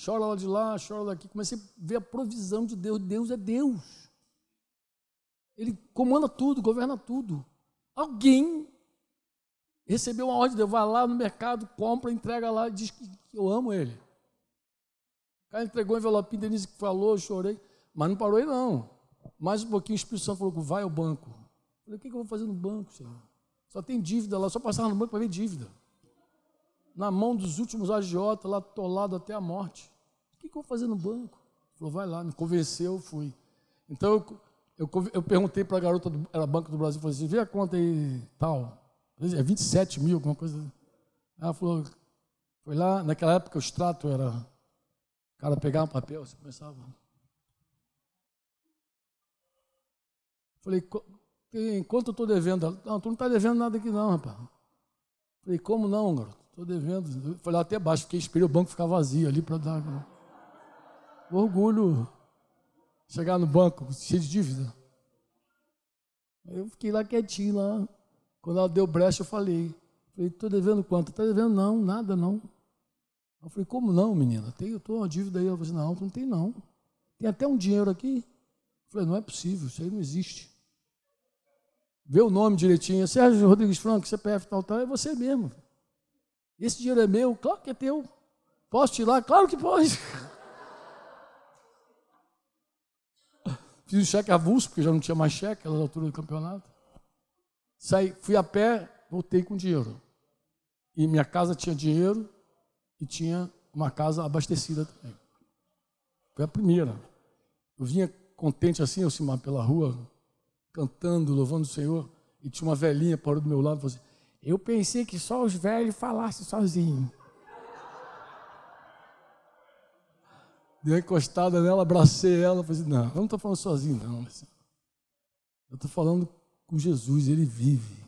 chora lá de lá, chora daqui. Comecei a ver a provisão de Deus. Deus é Deus. Ele comanda tudo, governa tudo. Alguém recebeu uma ordem de Deus, vai lá no mercado, compra, entrega lá e diz que eu amo ele. O cara entregou o envelopinho, Denise que falou, eu chorei, mas não parou aí não. Mais um pouquinho o Espírito Santo falou, vai ao banco. Eu falei, o que eu vou fazer no banco, Senhor? Só tem dívida lá, só passar no banco para ver dívida. Na mão dos últimos agiotas, lá atolado até a morte. O que eu vou fazer no banco? Ele falou, vai lá, me convenceu, fui. Então, eu perguntei para a garota, era Banco do Brasil, falei assim, vê a conta aí, tal. É 27 mil, alguma coisa. Ela falou, foi lá, naquela época o extrato era, o cara pegava um papel, você começava. Falei, quanto eu estou devendo? Ela, não, tu não está devendo nada aqui não, rapaz. Falei, como não, garoto? Estou devendo. Falei, até baixo, porque esperei o banco ficar vazio ali para dar. Orgulho. Chegar no banco, cheio de dívida. Eu fiquei lá quietinho lá. Quando ela deu brecha, eu falei, estou devendo quanto? Está devendo? Não, nada não. Eu falei, como não, menina? Eu estou uma dívida aí. Ela falou assim, não, tu não tem não. Tem até um dinheiro aqui. Eu falei, não é possível, isso aí não existe. Vê o nome direitinho, Sérgio Rodrigues Franco, CPF tal, é você mesmo. Esse dinheiro é meu? Claro que é teu. Posso tirar? Claro que pode. Fiz um cheque avulso, porque já não tinha mais cheque, naquela altura do campeonato. Saí, fui a pé, voltei com dinheiro. E minha casa tinha dinheiro e tinha uma casa abastecida também. Foi a primeira. Eu vinha contente assim, Elcimar, pela rua, cantando, louvando o Senhor, e tinha uma velhinha parou do meu lado e falou assim, eu pensei que só os velhos falassem sozinhos. Dei uma encostada nela, abracei ela, falei assim, não, eu não estou falando sozinho, não. Eu estou falando com Jesus, ele vive.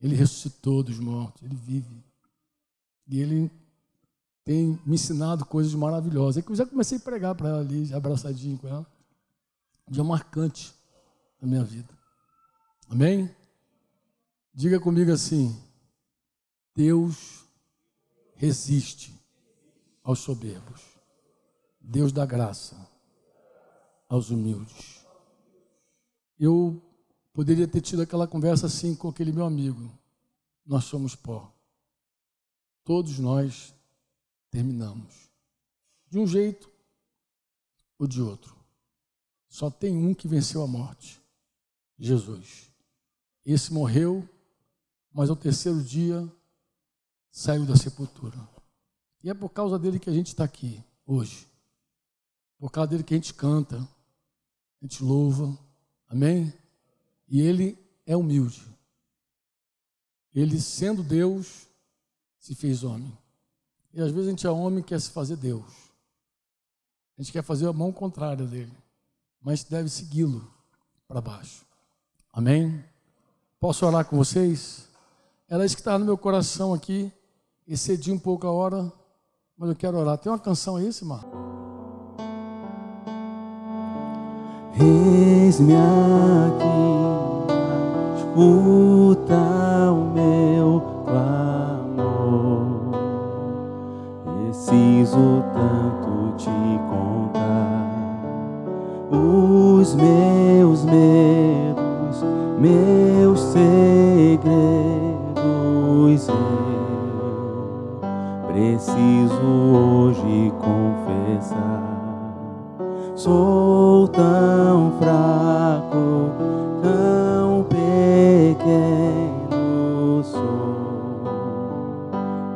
Ele ressuscitou dos mortos, ele vive. E ele tem me ensinado coisas maravilhosas. É que eu já comecei a pregar para ela ali, já abraçadinho com ela. Um dia marcante na minha vida. Amém? Diga comigo assim: Deus resiste aos soberbos. Deus dá graça aos humildes. Eu poderia ter tido aquela conversa assim com aquele meu amigo. Nós somos pó. Todos nós terminamos. De um jeito ou de outro. Só tem um que venceu a morte. Jesus. Esse morreu, mas ao terceiro dia saiu da sepultura. E é por causa dele que a gente está aqui hoje. Por causa dele que a gente canta, a gente louva. Amém? E ele é humilde. Ele, sendo Deus, se fez homem. E às vezes a gente é homem e quer se fazer Deus. A gente quer fazer a mão contrária dele. Mas deve segui-lo para baixo. Amém? Posso orar com vocês? Era isso que estava no meu coração aqui. Excedi um pouco a hora, mas eu quero orar. Tem uma canção aí, Simar? Eis-me aqui, escuta o meu clamor. Preciso tanto te contar os meus medos, meus segredos. Eu preciso hoje confessar. Sou tão fraco, tão pequeno sou.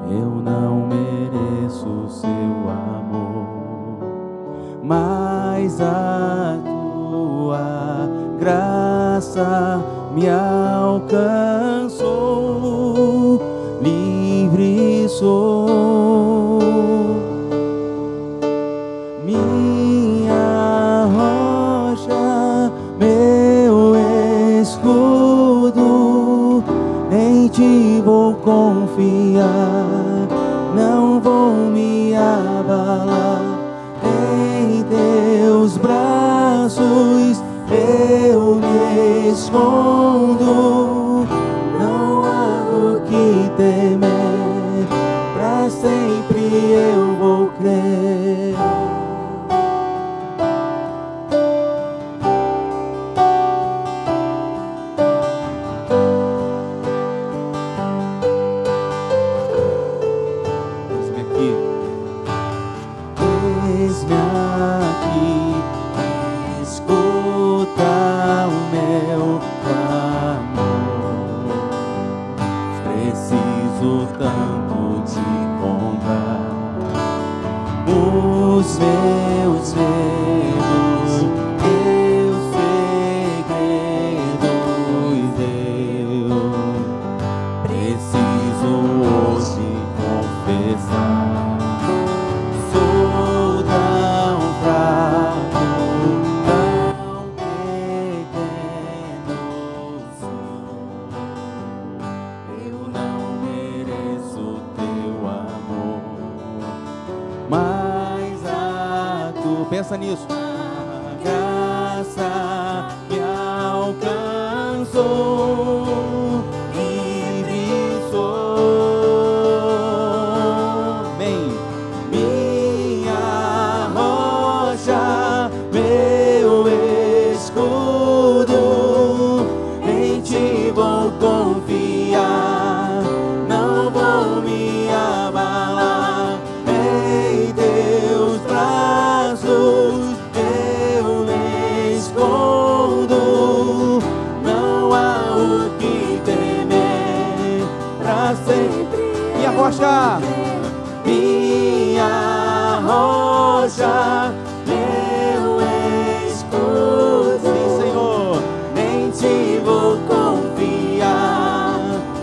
Eu não mereço seu amor, mas a tua graça me alcançou. Livre sou. Minha rocha, meu escudo, em ti vou confiar, não vou me abalar. Em teus braços eu me escondo, não há o que temer, pra sempre eu vou crer. Os meus medos, teus segredos, eu preciso hoje confessar. Sou tão fraco, tão pequeno sou. Eu não mereço teu amor, mas pensa nisso. A graça me alcançou, livre sou. Amém. Minha rocha, meu escudo, em ti vou confiar, não vou me abalar. Em teus braços eu me escondo, não há o que temer, pra sempre. Minha rocha, minha rocha, meu escudo. Sim, Senhor, em ti vou confiar,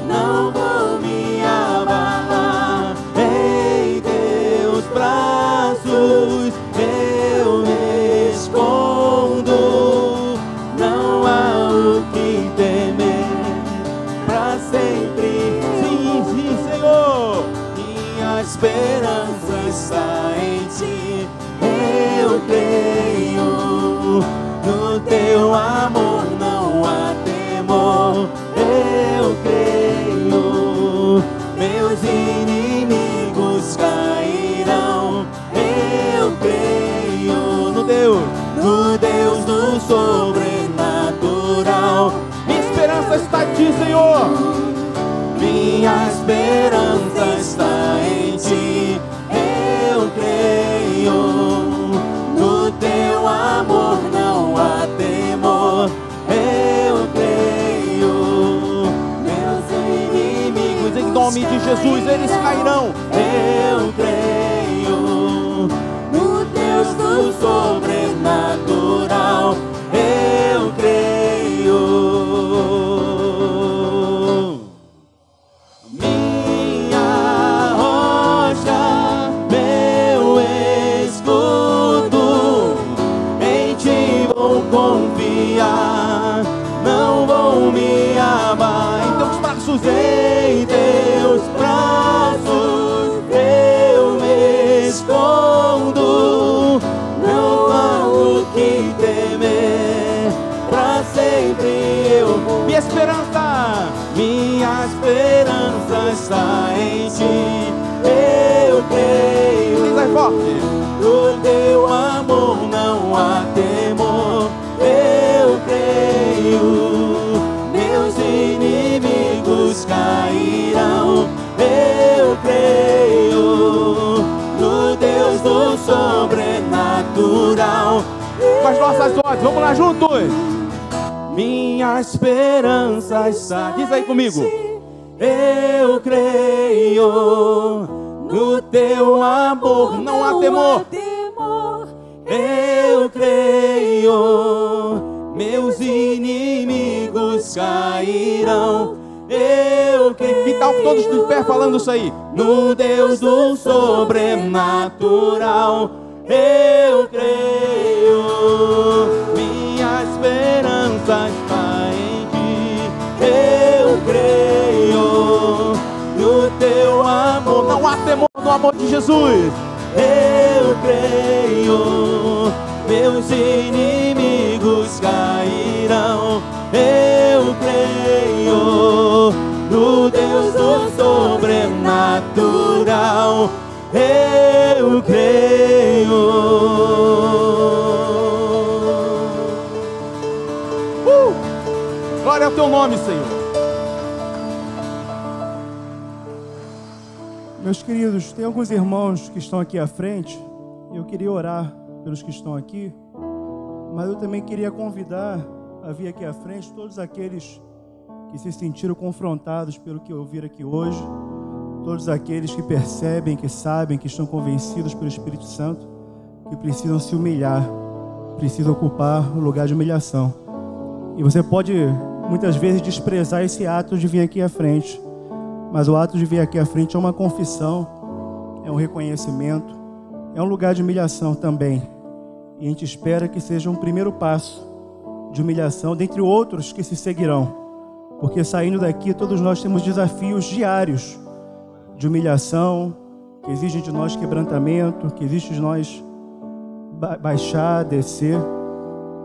não vou me abalar. Em teus braços eu me escondo, não há o que temer. esperança está em ti. Eu creio, no teu amor não há temor. Eu creio, meus inimigos cairão. Eu creio no Deus do sobrenatural. Minha esperança está em ti, Senhor. Minha esperança está em ti. Eu creio, no teu amor não há temor. Eu creio, meus inimigos Em nome de Jesus, eles cairão. eu creio, no Deus do sobrenatural. Eu creio. Minha rocha, meu escudo, em ti vou confiar, não vou me abalar. Em teus braços, Em teus braços eu me escondo, não há o que temer, pra sempre eu vou. minha esperança. Minha esperança está em ti. Eu creio, Diz aí forte. no teu amor não há temor. Eu creio, meus inimigos cairão. Eu creio, no Deus do sobrenatural. Com as nossas ordens, vamos lá juntos. Minha esperança está. Diz aí comigo. Eu creio, no teu amor Não há temor. Eu creio, meus inimigos cairão. Eu creio. Que tal todos de pé falando isso aí? No Deus do sobrenatural, eu creio. Minha esperança está em ti. Eu creio, no teu amor Não há temor no amor de Jesus. eu creio, meus inimigos cairão. Eu creio, no Deus do sobrenatural. Eu creio. Glória ao teu nome, Senhor. Meus queridos, tem alguns irmãos que estão aqui à frente. Eu queria orar pelos que estão aqui, mas eu também queria convidar a vir aqui à frente todos aqueles que se sentiram confrontados pelo que ouviram aqui hoje, todos aqueles que percebem, que sabem, que estão convencidos pelo Espírito Santo, que precisam se humilhar, precisam ocupar o lugar de humilhação. E você pode muitas vezes desprezar esse ato de vir aqui à frente, mas o ato de vir aqui à frente é uma confissão, é um reconhecimento, é um lugar de humilhação também. E a gente espera que seja um primeiro passo de humilhação, dentre outros que se seguirão. Porque saindo daqui, todos nós temos desafios diários de humilhação, que exigem de nós quebrantamento, que exigem de nós baixar, descer.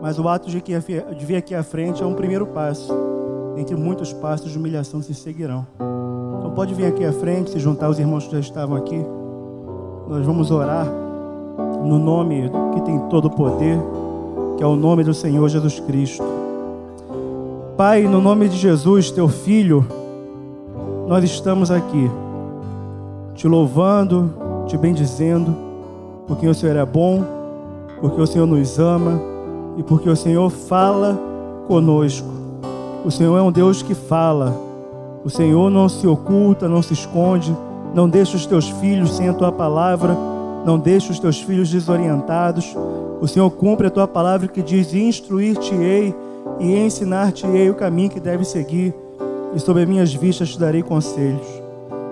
Mas o ato de vir aqui à frente é um primeiro passo, entre muitos passos de humilhação que se seguirão. Então pode vir aqui à frente, se juntar aos irmãos que já estavam aqui. Nós vamos orar no nome que tem todo o poder, que é o nome do Senhor Jesus Cristo. Pai, no nome de Jesus, teu Filho, nós estamos aqui, te louvando, te bendizendo, porque o Senhor é bom, porque o Senhor nos ama e porque o Senhor fala conosco. O Senhor é um Deus que fala. O Senhor não se oculta, não se esconde, não deixa os teus filhos sem a tua palavra, não deixa os teus filhos desorientados. O Senhor cumpre a tua palavra que diz: instruir-te-ei e ensinar-te-ei o caminho que deve seguir, e sobre as minhas vistas te darei conselhos.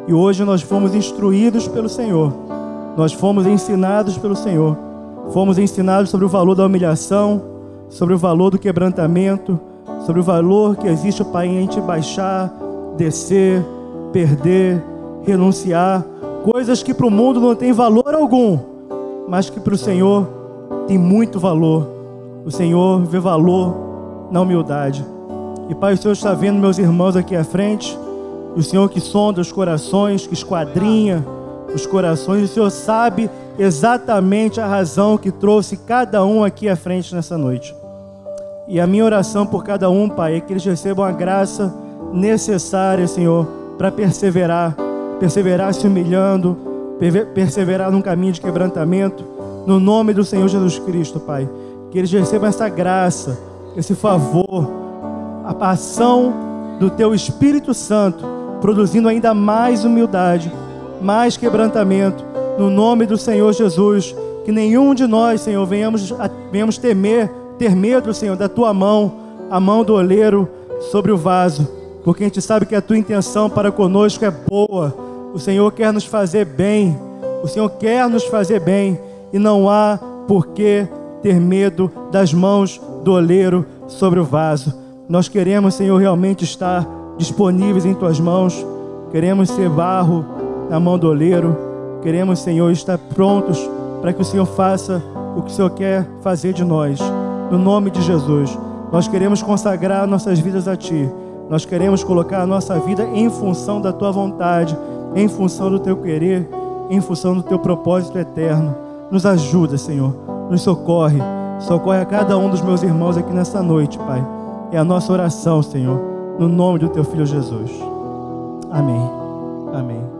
E hoje nós fomos instruídos pelo Senhor, nós fomos ensinados pelo Senhor, fomos ensinados sobre o valor da humilhação, sobre o valor do quebrantamento, sobre o valor que existe, Pai, em te baixar, descer, perder, renunciar, Coisas que para o mundo não tem valor algum, mas que para o Senhor tem muito valor. O Senhor vê valor na humildade. E Pai, o Senhor está vendo meus irmãos aqui à frente, o Senhor que sonda os corações, que esquadrinha os corações, o Senhor sabe exatamente a razão que trouxe cada um aqui à frente nessa noite. E a minha oração por cada um, Pai, é que eles recebam a graça necessária, Senhor, para perseverar se humilhando, perseverar num caminho de quebrantamento, no nome do Senhor Jesus Cristo, Pai. Que eles recebam essa graça, esse favor, a ação do Teu Espírito Santo, produzindo ainda mais humildade, mais quebrantamento, no nome do Senhor Jesus. Que nenhum de nós, Senhor, venhamos ter medo, Senhor, da Tua mão, a mão do oleiro sobre o vaso, porque a gente sabe que a Tua intenção para conosco é boa. O Senhor quer nos fazer bem, o Senhor quer nos fazer bem, e não há por que ter medo das mãos do oleiro sobre o vaso. Nós queremos, Senhor, realmente estar disponíveis em Tuas mãos, queremos ser barro na mão do oleiro, queremos, Senhor, estar prontos para que o Senhor faça o que o Senhor quer fazer de nós, no nome de Jesus. Nós queremos consagrar nossas vidas a Ti, nós queremos colocar a nossa vida em função da Tua vontade, em função do Teu querer, em função do Teu propósito eterno. Nos ajuda, Senhor, nos socorre a cada um dos meus irmãos aqui nessa noite, Pai. É a nossa oração, Senhor, no nome do Teu Filho Jesus. Amém. Amém.